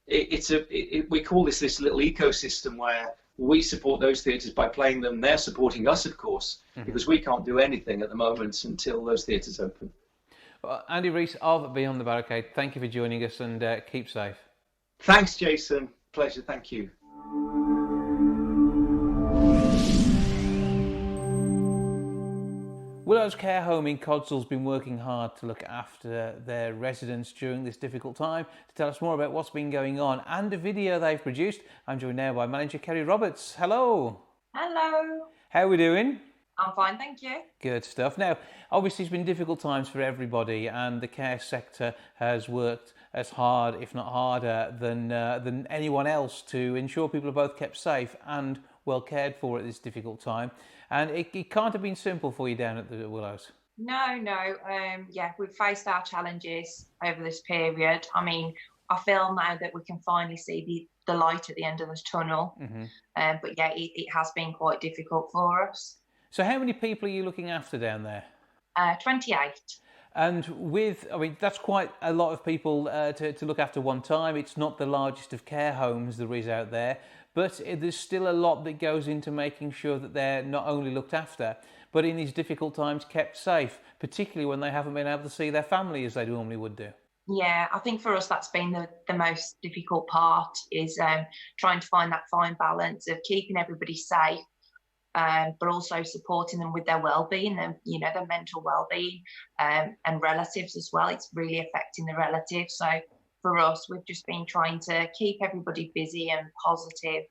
we call this little ecosystem where we support those theatres by playing them. They're supporting us, of course, because we can't do anything at the moment until those theatres open. Well, Andy Rees of Beyond the Barricade, thank you for joining us, and keep safe. Thanks, Jason. Pleasure. Thank you. Willow's Care Home in Codsall's been working hard to look after their residents during this difficult time. To tell us more about what's been going on and a video they've produced, I'm joined now by manager Kerry Roberts. Hello. Hello. How are we doing? I'm fine, thank you. Good stuff. Now, obviously it's been difficult times for everybody, and the care sector has worked as hard, if not harder, than anyone else to ensure people are both kept safe and well cared for at this difficult time. And it can't have been simple for you down at the Willows. No. We've faced our challenges over this period. I mean, I feel now that we can finally see the light at the end of the tunnel. But yeah, it has been quite difficult for us. So how many people are you looking after down there? 28. And I mean, that's quite a lot of people to look after one time. It's not the largest of care homes there is out there, but there's still a lot that goes into making sure that they're not only looked after, but in these difficult times kept safe, particularly when they haven't been able to see their family as they normally would do. Yeah, I think for us that's been the most difficult part, is trying to find that fine balance of keeping everybody safe, but also supporting them with their well-being and, you know, their mental well-being, and relatives as well. It's really affecting the relatives. So for us, we've just been trying to keep everybody busy and positive,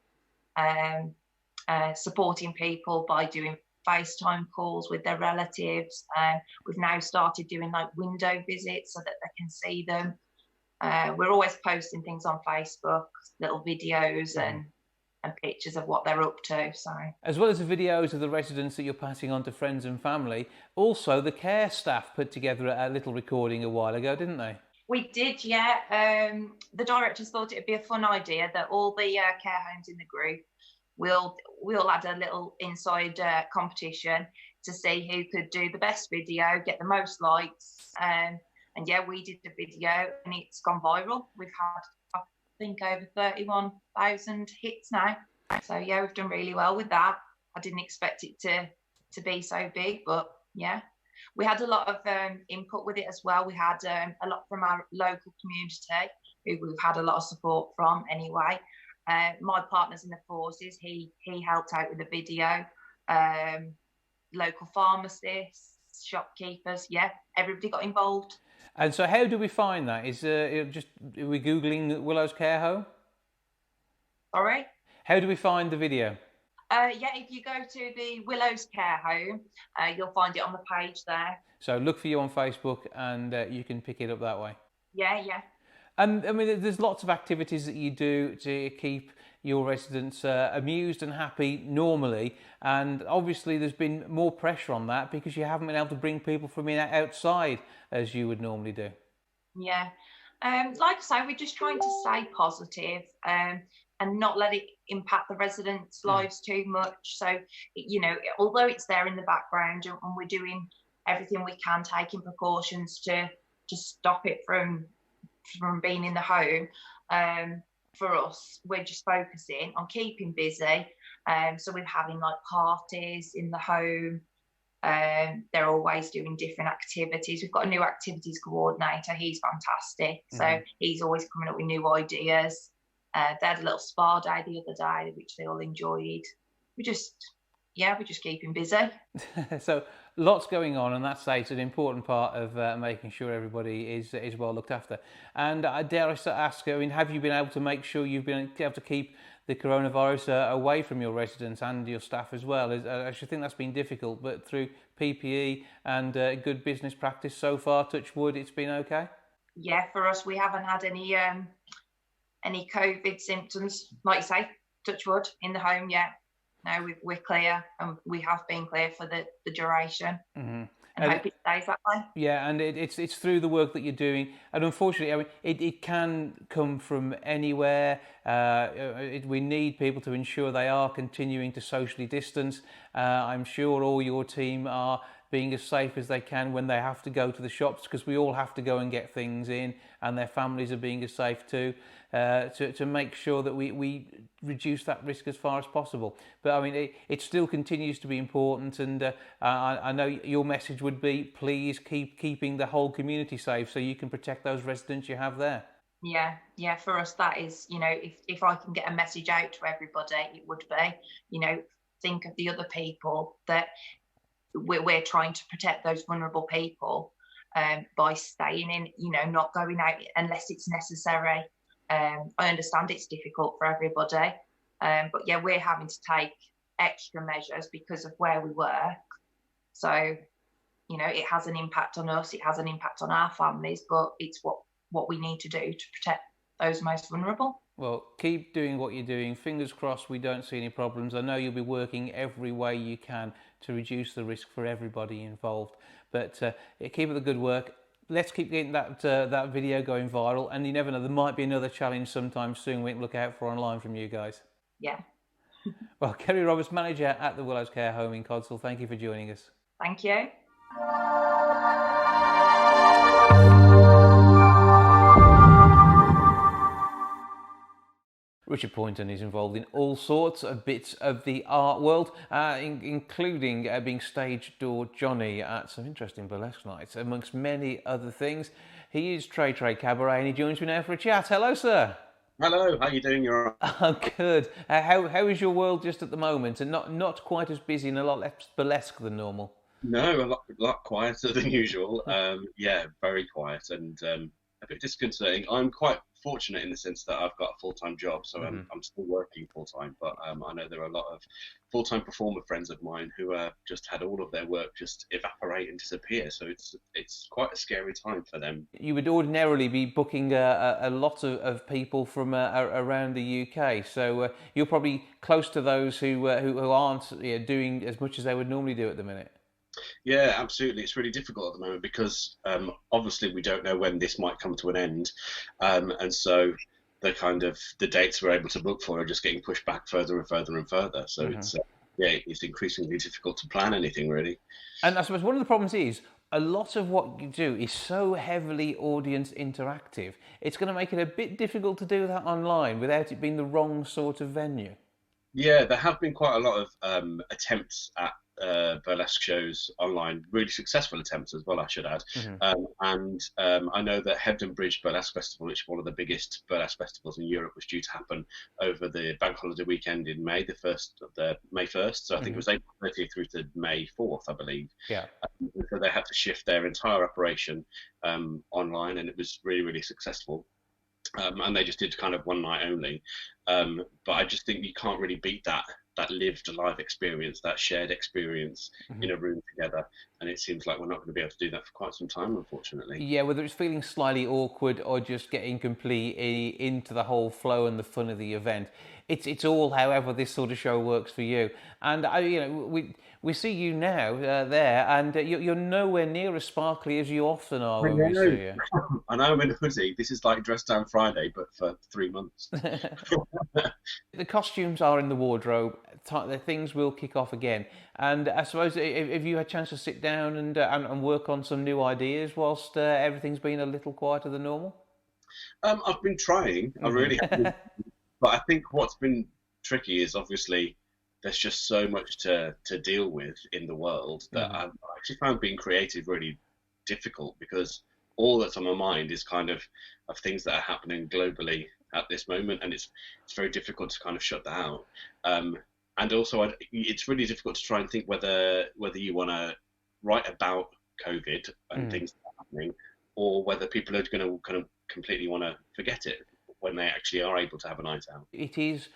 supporting people by doing FaceTime calls with their relatives. We've now started doing like window visits so that they can see them. We're always posting things on Facebook, little videos and pictures of what they're up to. So, as well as the videos of the residents that you're passing on to friends and family, also the care staff put together a little recording a while ago, didn't they? We did, yeah. The directors thought it'd be a fun idea that all the care homes in the group we'll add a little inside competition to see who could do the best video, get the most likes. And yeah, we did the video and it's gone viral. We've had, I think, over 31,000 hits now. So yeah, we've done really well with that. I didn't expect it to be so big, but yeah. We had a lot of input with it as well. We had a lot from our local community, who we've had a lot of support from anyway. My partner's in the forces, he helped out with the video. Local pharmacists, shopkeepers, yeah, everybody got involved. And so how do we find that? Are we Googling Willow's Care Home? Sorry? How do we find the video? Yeah, if you go to the Willow's Care Home, you'll find it on the page there. So look for you on Facebook and you can pick it up that way. Yeah, yeah. And I mean, there's lots of activities that you do to keep your residents amused and happy normally. And obviously there's been more pressure on that because you haven't been able to bring people from outside as you would normally do. Yeah. Like I say, we're just trying to stay positive and not let it impact the residents' lives too much. So, you know, although it's there in the background and we're doing everything we can, taking precautions to stop it from being in the home, for us, we're just focusing on keeping busy. So we're having like parties in the home. They're always doing different activities. We've got a new activities coordinator. He's fantastic. So he's always coming up with new ideas. They had a little spa day the other day, which they all enjoyed. We're just keeping busy. So lots going on, and that's an important part of making sure everybody is well looked after. And dare I ask, I mean, have you been able to make sure you've been able to keep the coronavirus away from your residents and your staff as well? I actually think that's been difficult, but through PPE and good business practice so far, touch wood, it's been okay? Yeah, for us, we haven't had any COVID symptoms, like you say, touch wood, in the home yet. No, we're clear, and we have been clear for the duration. And hope it stays that way. Yeah, and it's through the work that you're doing. And unfortunately, I mean, it can come from anywhere. We need people to ensure they are continuing to socially distance. I'm sure all your team are being as safe as they can when they have to go to the shops, because we all have to go and get things in, and their families are being as safe too, to make sure that we reduce that risk as far as possible. But I mean, it still continues to be important, and I know your message would be, please keep keeping the whole community safe so you can protect those residents you have there. Yeah, for us that is, you know, if I can get a message out to everybody, it would be, you know, think of the other people that we're trying to protect those vulnerable people by staying in, you know, not going out unless it's necessary. I understand it's difficult for everybody, but yeah, we're having to take extra measures because of where we work. So, you know, it has an impact on us, it has an impact on our families, but it's what we need to do to protect those most vulnerable. Well, keep doing what you're doing. Fingers crossed we don't see any problems. I know you'll be working every way you can to reduce the risk for everybody involved. But keep up the good work. Let's keep getting that video going viral. And you never know, there might be another challenge sometime soon we can look out for online from you guys. Yeah. Well, Well, Kerry Roberts, manager at the Willows Care Home in Codsall, thank you for joining us. Thank you. Richard Poynton is involved in all sorts of bits of the art world, including being stage door Johnny at some interesting burlesque nights, amongst many other things. He is Trey Cabaret, and he joins me now for a chat. Hello, sir. Hello, how are you doing? You're all right? I'm good. How is your world just at the moment, and not quite as busy and a lot less burlesque than normal? No, a lot quieter than usual. Yeah, very quiet and a bit disconcerting. I'm quite fortunate in the sense that I've got a full-time job, so I'm still working full-time. But I know there are a lot of full-time performer friends of mine who just had all of their work just evaporate and disappear. So it's quite a scary time for them. You would ordinarily be booking a lot of people from around the UK, so you're probably close to those who aren't doing as much as they would normally do at the minute. Yeah, absolutely. It's really difficult at the moment because obviously we don't know when this might come to an end, and so the dates we're able to book for are just getting pushed back further and further and further. So it's increasingly difficult to plan anything really. And I suppose one of the problems is a lot of what you do is so heavily audience interactive. It's going to make it a bit difficult to do that online without it being the wrong sort of venue. Yeah, there have been quite a lot of attempts at burlesque shows online, really successful attempts as well, I should add. I know that Hebden Bridge Burlesque Festival, which is one of the biggest burlesque festivals in Europe, was due to happen over the bank holiday weekend in May, May 1st. So I think it was April 30th through to May 4th, I believe. Yeah. So they had to shift their entire operation online, and it was really, really successful. And they just did kind of one night only. But I just think you can't really beat that lived live experience, that shared experience in a room together. And it seems like we're not going to be able to do that for quite some time, unfortunately. Yeah, whether it's feeling slightly awkward or just getting completely into the whole flow and the fun of the event. It's all however this sort of show works for you. And we see you now there, and you're nowhere near as sparkly as you often are when we see you. I know I'm in a hoodie. This is like Dress Down Friday, but for 3 months. The costumes are in the wardrobe. The things will kick off again. And I suppose if you had a chance to sit down and work on some new ideas whilst everything's been a little quieter than normal? I've been trying. I really have been. But I think what's been tricky is obviously there's just so much to deal with in the world that I've actually found being creative really difficult, because all that's on my mind is kind of things that are happening globally at this moment, and it's very difficult to kind of shut that out. And also, it's really difficult to try and think whether you want to write about COVID and things that are happening, or whether people are going to kind of completely want to forget it when they actually are able to have a night out. It is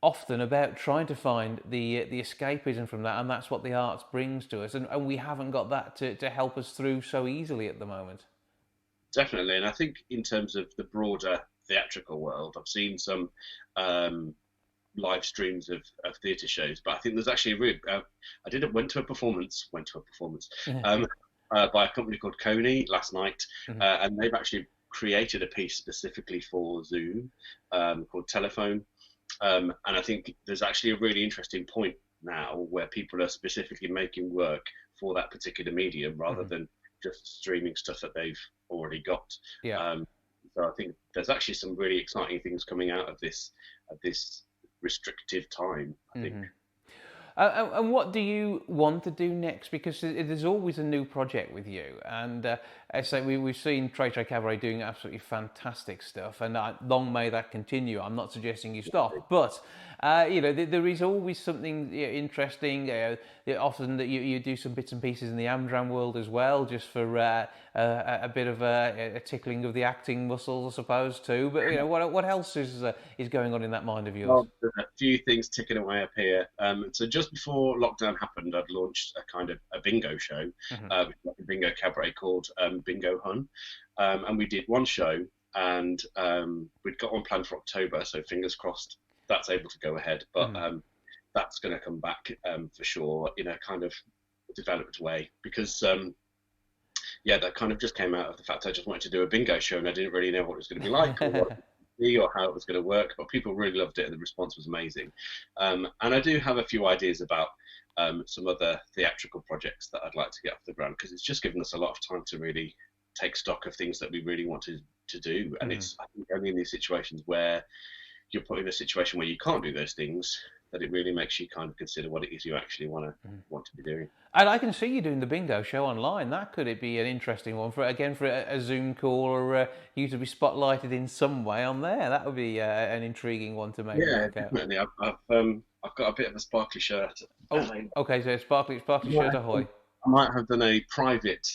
often about trying to find the escapism from that, and that's what the arts brings to us, and we haven't got that to help us through so easily at the moment. Definitely, and I think in terms of the broader theatrical world, I've seen some live streams of theatre shows, but I think there's actually went to a performance by a company called Coney last night, and they've actually created a piece specifically for Zoom called Telephone, and I think there's actually a really interesting point now where people are specifically making work for that particular medium rather than just streaming stuff that they've already got. So I think there's actually some really exciting things coming out of this restrictive time, I think. And what do you want to do next? Because there's always a new project with you. And as I say, we've seen Trey Cabaret doing absolutely fantastic stuff, and long may that continue. I'm not suggesting you stop, but there is always something interesting. Often that you do some bits and pieces in the Amdram world as well, just for a bit of a tickling of the acting muscles, I suppose, too. But what else is going on in that mind of yours? Well, there's a few things ticking away up here. So just before lockdown happened, I'd launched a bingo show, a bingo cabaret called Bingo Hun, and we did one show, and we'd got one planned for October, so fingers crossed that's able to go ahead. But that's going to come back for sure in a kind of developed way, because that kind of just came out of the fact I just wanted to do a bingo show and I didn't really know what it was going to be like. be or how it was going to work, but people really loved it and the response was amazing. And I do have a few ideas about some other theatrical projects that I'd like to get off the ground, because it's just given us a lot of time to really take stock of things that we really want to do. And it's, I think, only in these situations where you're put in a situation where you can't do those things that it really makes you kind of consider what it is you actually want to be doing. And I can see you doing the bingo show online. That could it be an interesting one for a Zoom call, or you to be spotlighted in some way on there. That would be an intriguing one to make. Yeah, definitely. I've got a bit of a sparkly shirt. Oh, okay. So sparkly shirt ahoy. I might have done a private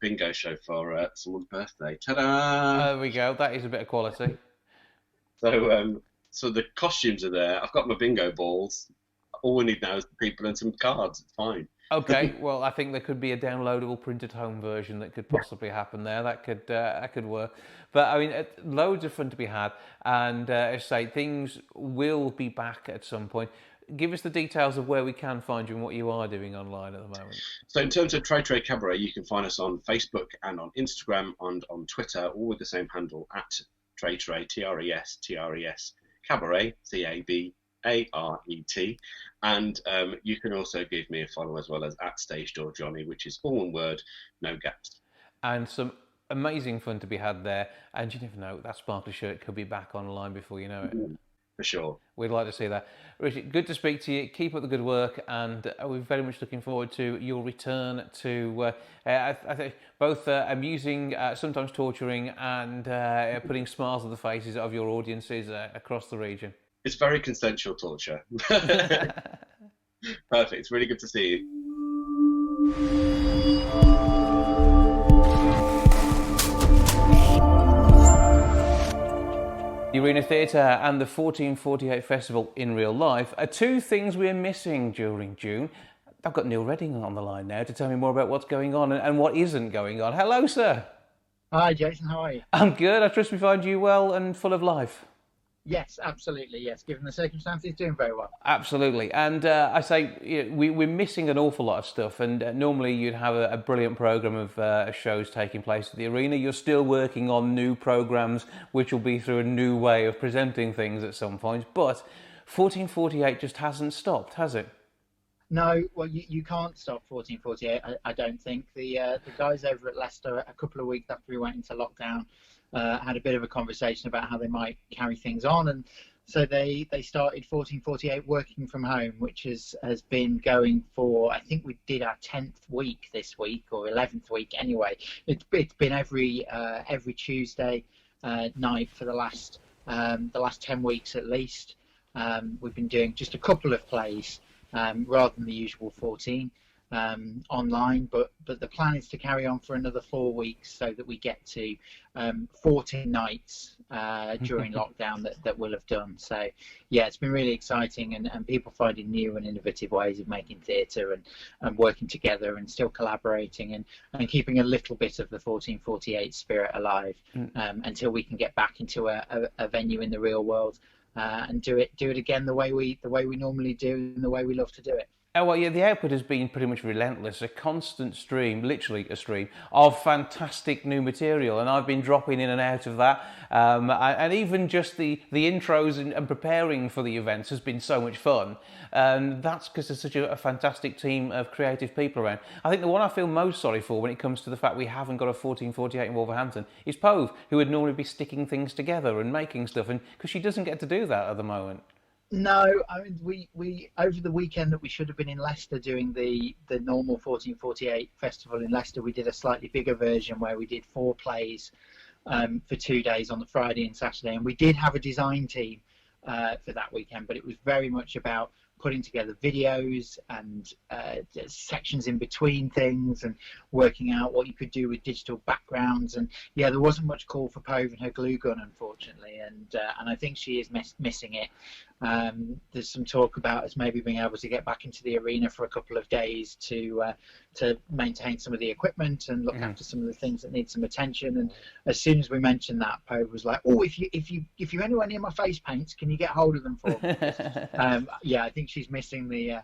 bingo show for someone's birthday. Ta-da! There we go. That is a bit of quality. So the costumes are there. I've got my bingo balls. All we need now is the people and some cards. It's fine. Okay, well, I think there could be a downloadable printed home version that could possibly happen there. That could work. But I mean, loads of fun to be had, and as I say, things will be back at some point. Give us the details of where we can find you and what you are doing online at the moment. So in terms of Trey Cabaret, you can find us on Facebook and on Instagram and on Twitter, all with the same handle at Trey, TRES Cabaret, CABARET, and you can also give me a follow as well as at Stage Door Johnny, which is all one word, no gaps. And some amazing fun to be had there, and you never know, that sparkly shirt could be back online before you know it. For sure. We'd like to see that. Richard, good to speak to you. Keep up the good work, and we're very much looking forward to your return to I think both amusing, sometimes torturing, and putting smiles on the faces of your audiences across the region. It's very consensual torture. Perfect. It's really good to see you. The Arena Theatre and the 1448 Festival in real life are two things we're missing during June. I've got Neil Redding on the line now to tell me more about what's going on and what isn't going on. Hello, sir. Hi, Jason. How are you? I'm good. I trust we find you well and full of life. Yes, absolutely. Yes, given the circumstances, doing very well. Absolutely. And I say we're missing an awful lot of stuff. And normally you'd have a brilliant programme of shows taking place at the Arena. You're still working on new programmes, which will be through a new way of presenting things at some point. But 1448 just hasn't stopped, has it? No, well, you can't stop 1448. I don't think. The guys over at Leicester, a couple of weeks after we went into lockdown, had a bit of a conversation about how they might carry things on, and so they started 1448 working from home, which has been going for, I think we did our 10th week this week, or 11th week anyway. It's been every Tuesday night for the last 10 weeks at least. We've been doing just a couple of plays rather than the usual 14 online, but the plan is to carry on for another 4 weeks so that we get to 14 nights during lockdown that we'll have done. So yeah, it's been really exciting, and people finding new and innovative ways of making theatre and working together and still collaborating and keeping a little bit of the 1448 spirit alive until we can get back into a venue in the real world and do it again the way we normally do and the way we love to do it. Oh, well, yeah, the output has been pretty much relentless, a constant stream, literally a stream, of fantastic new material, and I've been dropping in and out of that, and even just the intros and preparing for the events has been so much fun, and that's because there's such a fantastic team of creative people around. I think the one I feel most sorry for when it comes to the fact we haven't got a 1448 in Wolverhampton is Pove, who would normally be sticking things together and making stuff, and because she doesn't get to do that at the moment. No, I mean we over the weekend that we should have been in Leicester doing the normal 1448 festival in Leicester, we did a slightly bigger version where we did 4 plays for 2 days on the Friday and Saturday, and we did have a design team for that weekend, but it was very much about putting together videos and sections in between things and working out what you could do with digital backgrounds. And yeah, there wasn't much call for Pove and her glue gun, unfortunately, and I think she is missing it. There's some talk about us maybe being able to get back into the arena for a couple of days to maintain some of the equipment and look after some of the things that need some attention. And as soon as we mentioned that, Pove was like, "Oh, if you're anywhere near my face paints, can you get hold of them for me?" Yeah, I think she's missing the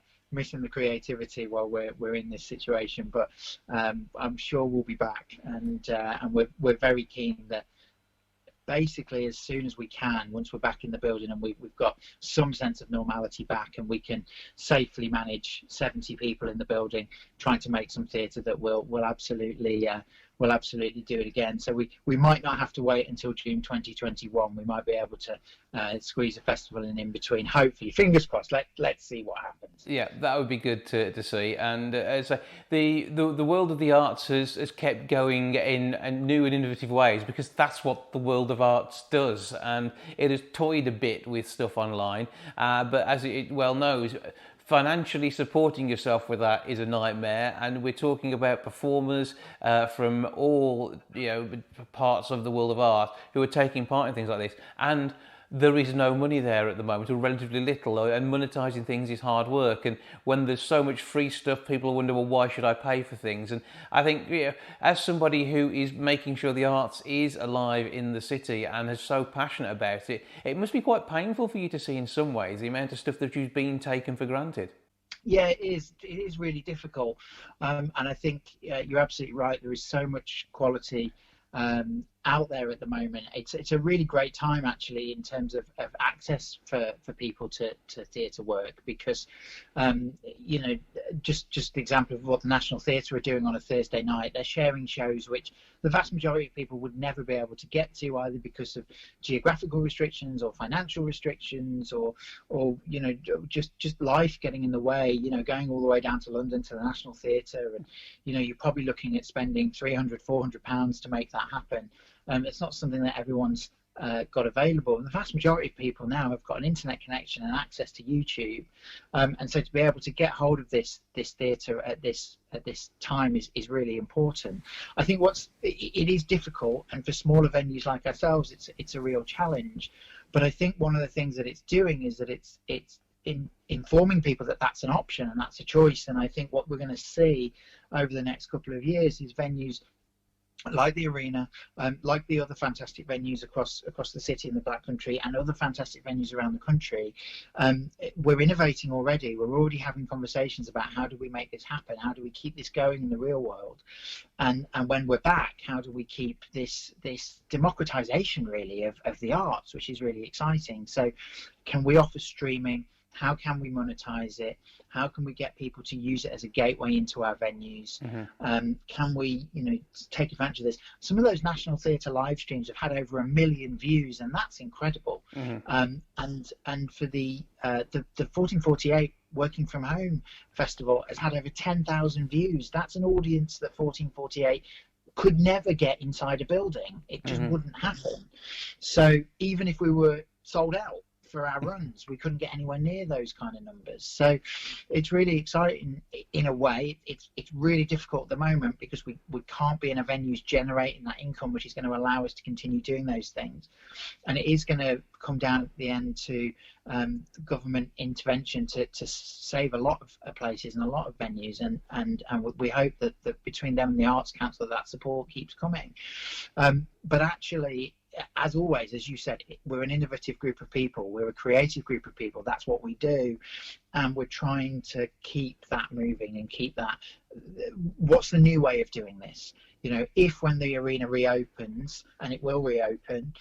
creativity while we're in this situation, but I'm sure we'll be back, and we're very keen that basically, as soon as we can, once we're back in the building and we've got some sense of normality back, and we can safely manage 70 people in the building, trying to make some theatre, that we'll absolutely do it again. So we might not have to wait until June 2021. We might be able to squeeze a festival in between. Hopefully, fingers crossed. Let's see what happens. Yeah, that would be good to see. And as the world of the arts has kept going in new and innovative ways, because that's what the world of arts does. And it has toyed a bit with stuff online, but as it well knows, financially supporting yourself with that is a nightmare. And we're talking about performers from all parts of the world of art who are taking part in things like this, and there is no money there at the moment, or relatively little, and monetising things is hard work. And when there's so much free stuff, people wonder, well, why should I pay for things? And I think, as somebody who is making sure the arts is alive in the city and is so passionate about it, it must be quite painful for you to see in some ways the amount of stuff that you've been taken for granted. Yeah, it is really difficult, and I think you're absolutely right. There is so much quality out there at the moment. It's a really great time, actually, in terms of access for people to theatre work, because just the example of what the National Theatre are doing on a Thursday night, they're sharing shows which the vast majority of people would never be able to get to, either because of geographical restrictions or financial restrictions, or just life getting in the way, going all the way down to London to the National Theatre, and you're probably looking at spending £300-400 to make that happen. It's not something that everyone's got available, and the vast majority of people now have got an internet connection and access to YouTube, and so to be able to get hold of this theatre at this time is really important. I think it is difficult, and for smaller venues like ourselves, it's a real challenge. But I think one of the things that it's doing is that it's informing people that that's an option and that's a choice. And I think what we're going to see over the next couple of years is venues like the Arena, like the other fantastic venues across the city in the Black Country, and other fantastic venues around the country. We're innovating already. We're already having conversations about how do we make this happen? How do we keep this going in the real world? And when we're back, how do we keep this democratization, really, of the arts, which is really exciting. So can we offer streaming? How can we monetize it? How can we get people to use it as a gateway into our venues? Mm-hmm. Can we, take advantage of this? Some of those National Theatre live streams have had over 1 million views, and that's incredible. Mm-hmm. And for the 1448 Working From Home Festival has had over 10,000 views. That's an audience that 1448 could never get inside a building. It just mm-hmm. wouldn't happen. So even if we were sold out for our runs, we couldn't get anywhere near those kind of numbers. So it's really exciting in a way. It's really difficult at the moment because we can't be in a venues generating that income, which is going to allow us to continue doing those things. And it is going to come down at the end to government intervention to save a lot of places and a lot of venues, and we hope that between them and the Arts Council that support keeps coming. But actually, as always, as you said, we're an innovative group of people. We're a creative group of people. That's what we do. And we're trying to keep that moving and keep that. What's the new way of doing this? If when the Arena reopens, and it will reopen,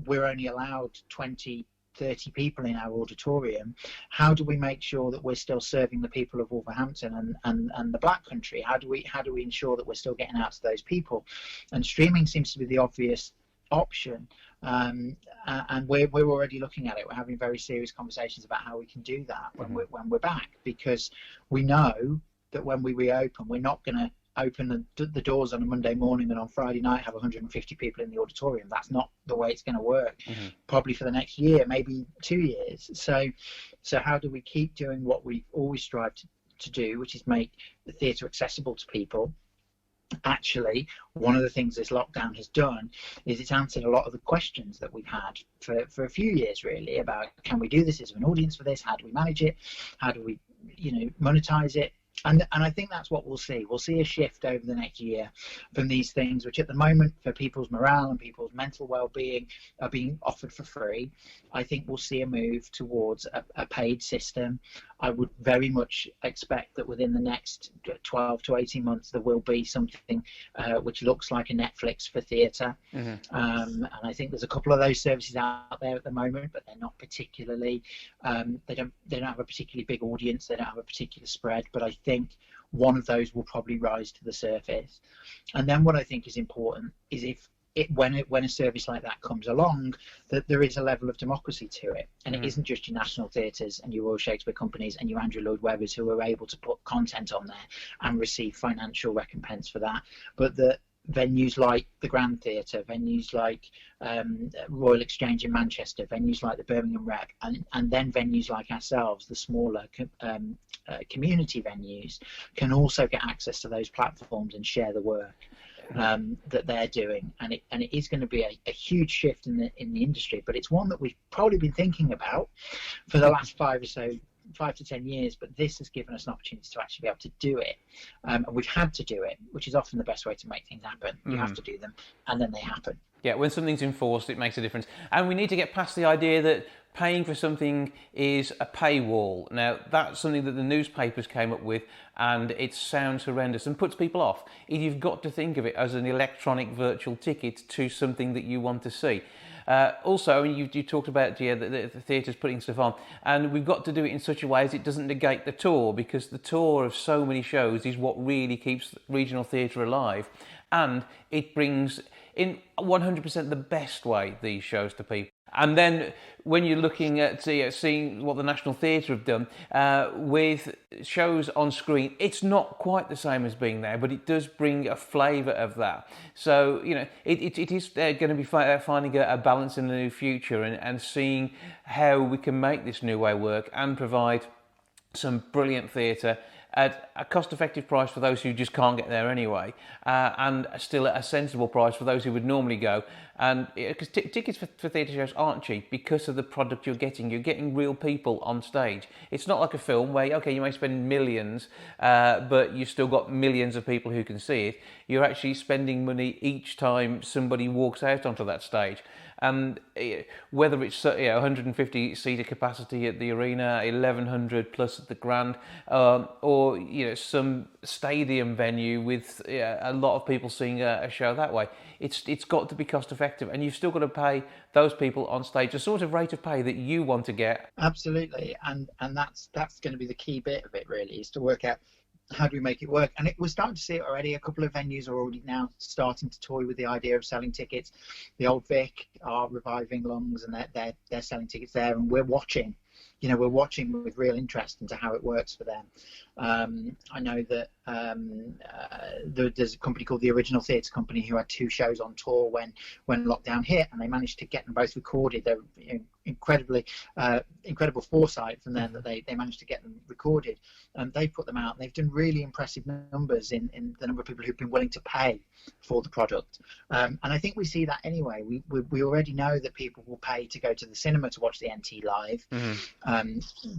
we're only allowed 20, 30 people in our auditorium, how do we make sure that we're still serving the people of Wolverhampton and the Black Country? How do we ensure that we're still getting out to those people? And streaming seems to be the obvious option, and we're already looking at it. We're having very serious conversations about how we can do that when we're back, because we know that when we reopen, we're not going to open the doors on a Monday morning and on Friday night have 150 people in the auditorium. That's not the way it's going to work. Mm-hmm. Probably for the next year, maybe 2 years. So how do we keep doing what we've always strived to do, which is make the theatre accessible to people? Actually, one of the things this lockdown has done is it's answered a lot of the questions that we've had for a few years, really, about can we do this? Is there an audience for this? How do we manage it? How do we monetize it? And I think that's what we'll see. We'll see a shift over the next year from these things, which at the moment, for people's morale and people's mental well-being, are being offered for free. I think we'll see a move towards a paid system. I would very much expect that within the next 12 to 18 months there will be something which looks like a Netflix for theatre. And I think there's a couple of those services out there at the moment, but they're not particularly they don't have a particularly big audience, they don't have a particular spread, but I think one of those will probably rise to the surface. And then what I think is important is when a service like that comes along, that there is a level of democracy to it, and it isn't just your national theatres and your Royal Shakespeare companies and your Andrew Lloyd Webbers who are able to put content on there and receive financial recompense for that, but that venues like the Grand Theatre, venues like Royal Exchange in Manchester, venues like the Birmingham Rep, and then venues like ourselves, the smaller community venues, can also get access to those platforms and share the work that they're doing. And it is going to be a huge shift in the industry, but it's one that we've probably been thinking about for the last 5 to 10 years, but this has given us an opportunity to actually be able to do it, and we've had to do it, which is often the best way to make things happen. You have to do them and then they happen. Yeah, when something's enforced, it makes a difference. And we need to get past the idea that paying for something is a paywall. Now, that's something that the newspapers came up with, and it sounds horrendous and puts people off. You've got to think of it as an electronic virtual ticket to something that you want to see. Also, you talked about the theatres putting stuff on, and we've got to do it in such a way as it doesn't negate the tour, because the tour of so many shows is what really keeps regional theatre alive, and it brings in 100% the best way these shows to people. And then when you're looking at seeing what the National Theatre have done with shows on screen, it's not quite the same as being there, but it does bring a flavour of that. So, it is going to be finding a balance in the new future and seeing how we can make this new way work and provide some brilliant theatre at a cost-effective price for those who just can't get there anyway, and still at a sensible price for those who would normally go. And because tickets for theatre shows aren't cheap because of the product you're getting. You're getting real people on stage. It's not like a film where, okay, you may spend millions, but you've still got millions of people who can see it. You're actually spending money each time somebody walks out onto that stage. And whether it's 150 seater capacity at the arena, 1100 plus at the Grand, or some stadium venue with a lot of people seeing a show that way, it's got to be cost effective, and you've still got to pay those people on stage a sort of rate of pay that you want to get. Absolutely, and that's going to be the key bit of it, really, is to work out how do we make it work. And we're starting to see it already. A couple of venues are already now starting to toy with the idea of selling tickets. The Old Vic are reviving Lungs, and they're selling tickets there, and we're watching. We're watching with real interest into how it works for them. I know that there's a company called the Original Theatre Company who had 2 shows on tour when lockdown hit, and they managed to get them both recorded. They're incredible foresight from them that they managed to get them recorded. They put them out, and they've done really impressive numbers in the number of people who've been willing to pay for the product. And I think we see that anyway. We already know that people will pay to go to the cinema to watch the NT Live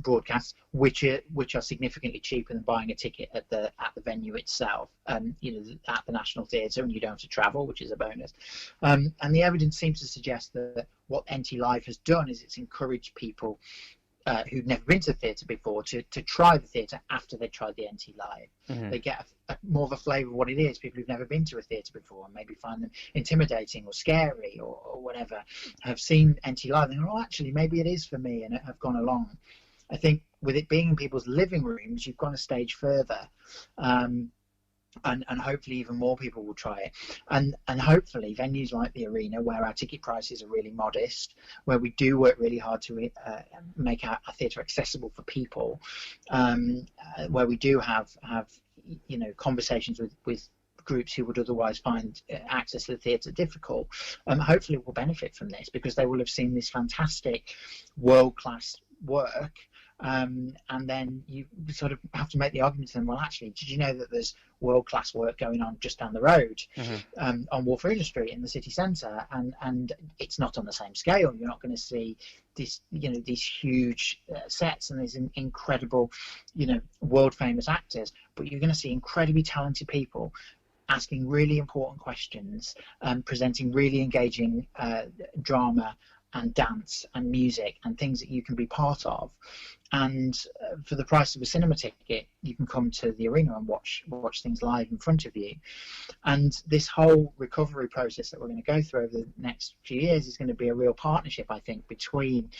broadcasts, which are significantly cheaper than buying a ticket at the venue itself, at the National Theatre, and you don't have to travel, which is a bonus. And the evidence seems to suggest that what NT Live has done is it's encouraged people who'd never been to the theatre before to try the theatre after they tried the NT Live. They get more of a flavour of what it is. People who've never been to a theatre before and maybe find them intimidating or scary or whatever have seen NT Live and go, actually, maybe it is for me, and have gone along. I think with it being in people's living rooms, you've gone a stage further. And hopefully even more people will try it, and hopefully venues like the Arena, where our ticket prices are really modest, where we do work really hard to make our theatre accessible for people, where we do have conversations with groups who would otherwise find access to the theatre difficult, hopefully will benefit from this, because they will have seen this fantastic world-class work. And then you sort of have to make the argument to them, well, actually, did you know that there's world-class work going on just down the road on Wolverina Street in the city centre, and it's not on the same scale. You're not going to see this, these huge sets and these incredible, world-famous actors, but you're going to see incredibly talented people asking really important questions, presenting really engaging drama, dance and music and things that you can be part of. And for the price of a cinema ticket, you can come to the arena and watch things live in front of you. And this whole recovery process that we're going to go through over the next few years is going to be a real partnership, I think, between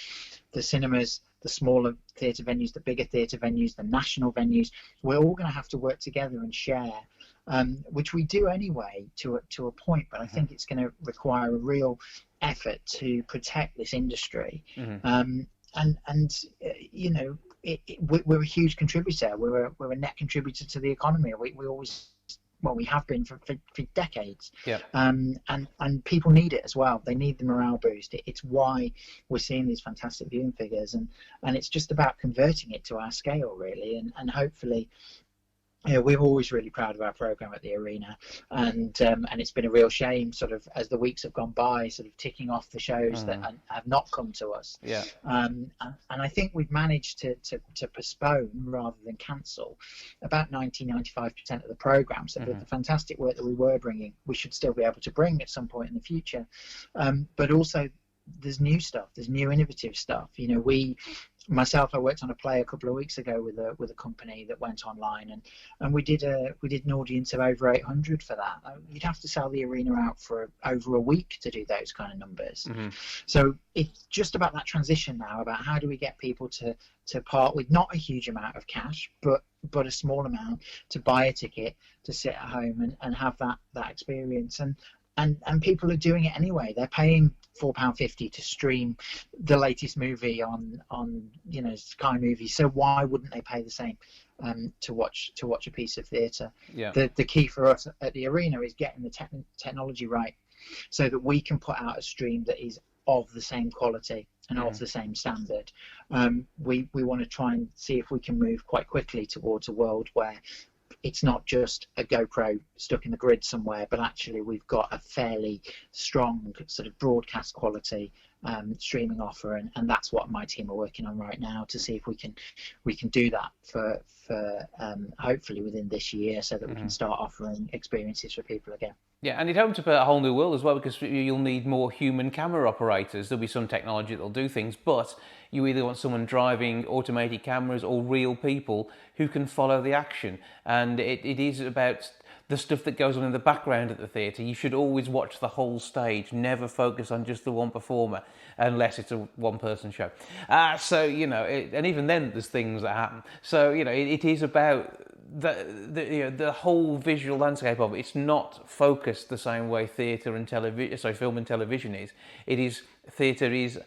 the cinemas, the smaller theatre venues, the bigger theatre venues, the national venues. We're all going to have to work together and share, which we do anyway to a point, but I think it's going to require a real effort to protect this industry. And you know, we're a huge contributor. We're a net contributor to the economy. We always, well, we have been for decades. Yeah. And people need it as well. They need the morale boost. It's why we're seeing these fantastic viewing figures, and it's just about converting it to our scale, really, and hopefully. You know, we're always really proud of our program at the arena, and it's been a real shame, sort of, as the weeks have gone by, sort of ticking off the shows that have not come to us. Yeah. And I think we've managed to postpone rather than cancel about 95% of the program. So the fantastic work that we were bringing, we should still be able to bring at some point in the future. But also, there's new stuff. There's new innovative stuff. You know, I worked on a play a couple of weeks ago with a company that went online, and we did an audience of over 800 for that. You'd have to sell the arena out for over a week to do those kind of numbers. So it's just about that transition now, about how do we get people to part with not a huge amount of cash, but a small amount to buy a ticket, to sit at home and have that experience. And people are doing it anyway. They're paying £4.50 to stream the latest movie on you know, Sky Movies. So why wouldn't they pay the same to watch a piece of theatre? Yeah. The key for us at the arena is getting the technology right, so that we can put out a stream that is of the same quality and of the same standard. We want to try and see if we can move quite quickly towards a world where it's not just a GoPro stuck in the grid somewhere, but actually we've got a fairly strong sort of broadcast quality streaming offer, and that's what my team are working on right now, to see if we can do that for hopefully within this year, so that we can start offering experiences for people again. Yeah, and it opens up a whole new world as well, because you'll need more human camera operators. There'll be some technology that'll do things, but you either want someone driving automated cameras or real people who can follow the action. And it is about the stuff that goes on in the background at the theatre. You should always watch the whole stage, never focus on just the one performer, unless it's a one-person show. So, you know, and even then there's things that happen. So, you know, it is about the whole visual landscape of it. It's not focused the same way theatre and television, film and television is. Theatre is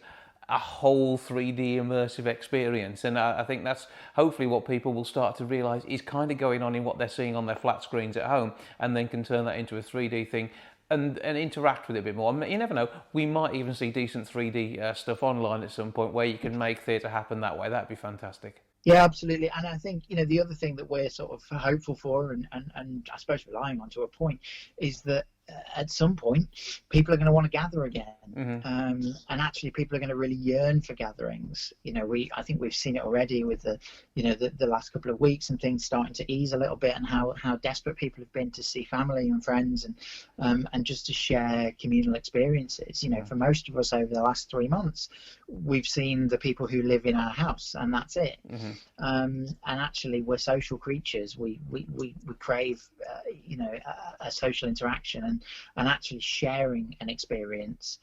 a whole 3D immersive experience, and I think that's hopefully what people will start to realise is kind of going on in what they're seeing on their flat screens at home, and then can turn that into a 3D thing and interact with it a bit more. You never know, we might even see decent 3D stuff online at some point where you can make theatre happen that way. That'd be fantastic. Yeah, absolutely. And I think, you know, the other thing that we're sort of hopeful for, and I suppose relying on to a point, is that at some point people are going to want to gather again. And actually people are going to really yearn for gatherings. You know, I think we've seen it already with the last couple of weeks, and things starting to ease a little bit, and how desperate people have been to see family and friends, and just to share communal experiences. You know, for most of us over the last 3 months, we've seen the people who live in our house, and that's it. And actually we're social creatures. We crave a social interaction, and actually sharing an experience,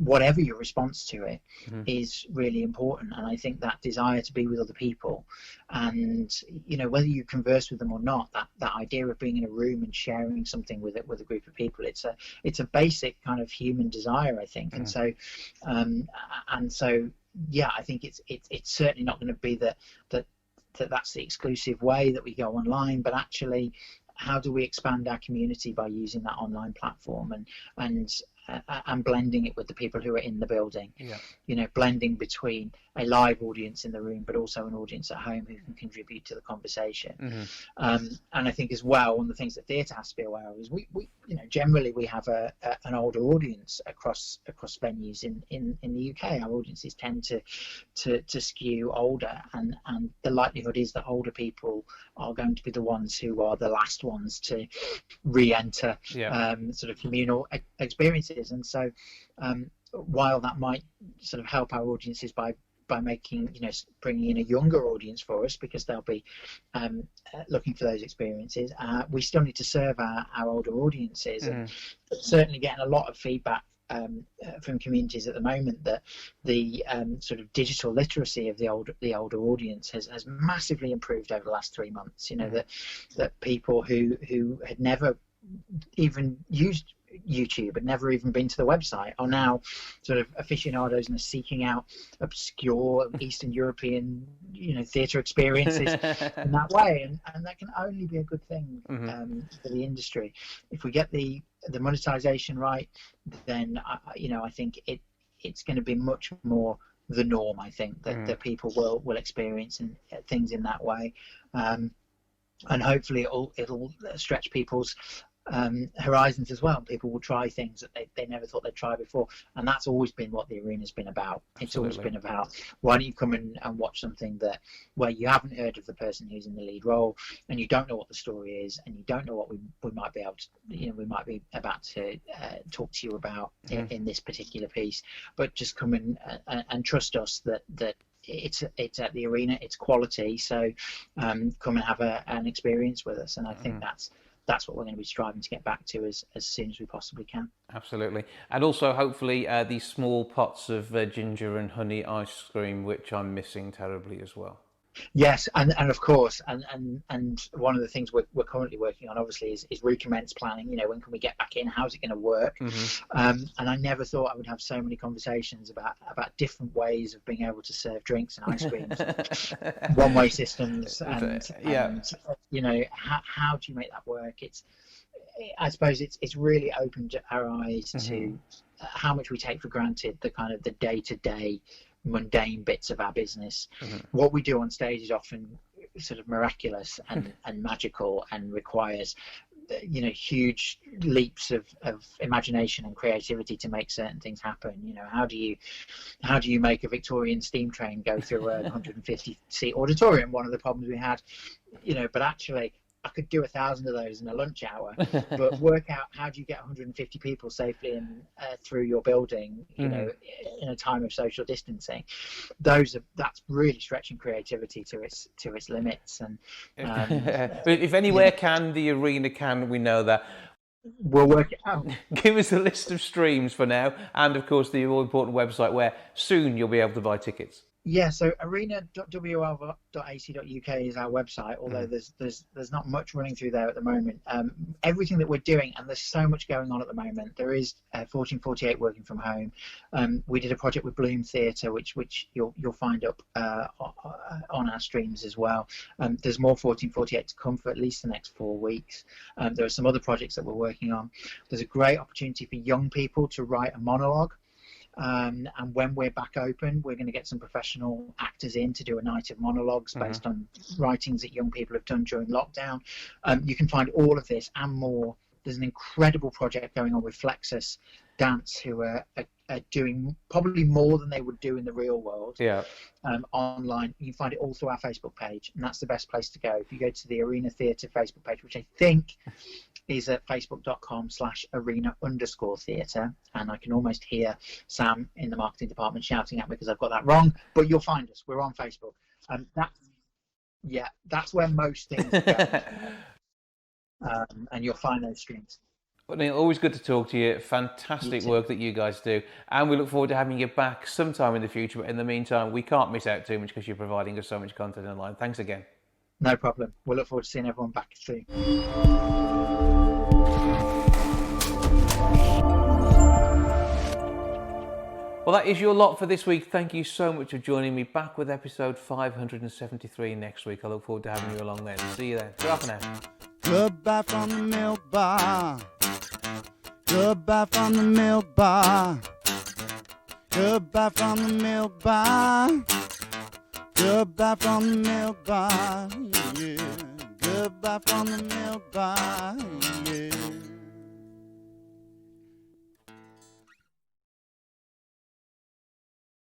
whatever your response to it, is really important. And I think that desire to be with other people, and, you know, whether you converse with them or not, that idea of being in a room and sharing something with a group of people, it's a basic kind of human desire, I think. And so yeah, I think it's certainly not going to be that's the exclusive way that we go online, but actually, how do we expand our community by using that online platform and blending it with the people who are in the building? You know, blending between a live audience in the room, but also an audience at home who can contribute to the conversation. And I think as well, one of the things that theatre has to be aware of is we you know, generally we have an older audience across venues in the UK. Our audiences tend to skew older, and the likelihood is that older people are going to be the ones who are the last ones to re-enter sort of communal experiences. And so while that might sort of help our audiences by making, bringing in a younger audience for us, because they'll be looking for those experiences, we still need to serve our older audiences. And certainly getting a lot of feedback from communities at the moment that the sort of digital literacy of the older audience has massively improved over the last 3 months. That people who had never even used YouTube and never even been to the website are now sort of aficionados and are seeking out obscure Eastern European theatre experiences in that way, and that can only be a good thing for the industry. If we get the monetization right, then I think it's going to be much more the norm. I think that people will experience things in that way, and hopefully it'll stretch people's horizons as well. People will try things that they never thought they'd try before, and that's always been what the arena's been about. It's always been about, why don't you come and watch something where you haven't heard of the person who's in the lead role, and you don't know what the story is, and you don't know what we might be able to we might be about to talk to you about in this particular piece, but just come in and trust us that it's at the arena, it's quality, so come and have an experience with us. And I think that's what we're going to be striving to get back to as soon as we possibly can. Absolutely. And also hopefully these small pots of ginger and honey ice cream, which I'm missing terribly as well. Yes, and of course, and one of the things we're currently working on, obviously, is recommence planning. When can we get back in? How's it going to work? And I never thought I would have so many conversations about different ways of being able to serve drinks and ice creams, one-way systems, and how do you make that work? I suppose it's really opened our eyes to how much we take for granted, the kind of the day-to-day mundane bits of our business. What we do on stage is often sort of miraculous and magical, and requires huge leaps of imagination and creativity to make certain things happen. How do you make a Victorian steam train go through a 150 seat auditorium? One of the problems we had, but actually I could do 1,000 of those in a lunch hour, but work out how do you get 150 people safely through your building, in a time of social distancing. That's really stretching creativity to its limits. And but if anywhere can, the arena can. We know that. We'll work it out. Give us a list of streams for now, and of course the all important website where soon you'll be able to buy tickets. Yeah, so arena.wl.ac.uk is our website, although there's not much running through there at the moment. Everything that we're doing, and there's so much going on at the moment. There is 1448 working from home. We did a project with Bloom Theatre, which you'll find up on our streams as well. There's more 1448 to come for at least the next 4 weeks. There are some other projects that we're working on. There's a great opportunity for young people to write a monologue. And when we're back open, we're going to get some professional actors in to do a night of monologues based on writings that young people have done during lockdown. You can find all of this and more. There's an incredible project going on with Flexus Dance, who are doing probably more than they would do in the real world. Online. You can find it all through our Facebook page, and that's the best place to go. If you go to the Arena Theatre Facebook page, which I think is at facebook.com/arena_theatre, and I can almost hear Sam in the marketing department shouting at me because I've got that wrong, but you'll find us. We're on Facebook. That's where most things go. And you'll find those streams. Well, Neil, always good to talk to you. Fantastic work that you guys do, and we look forward to having you back sometime in the future. But in the meantime, we can't miss out too much because you're providing us so much content online. Thanks again. No problem. We'll look forward to seeing everyone back soon. Well, that is your lot for this week. Thank you so much for joining me. Back with episode 573 next week. I look forward to having you along then. See you then. Ta-ra for now. Goodbye from the milk bar. Goodbye from the milk bar. Goodbye from the milk bar. Goodbye from the milk bar. Yeah. Goodbye from the milk bar. Yeah.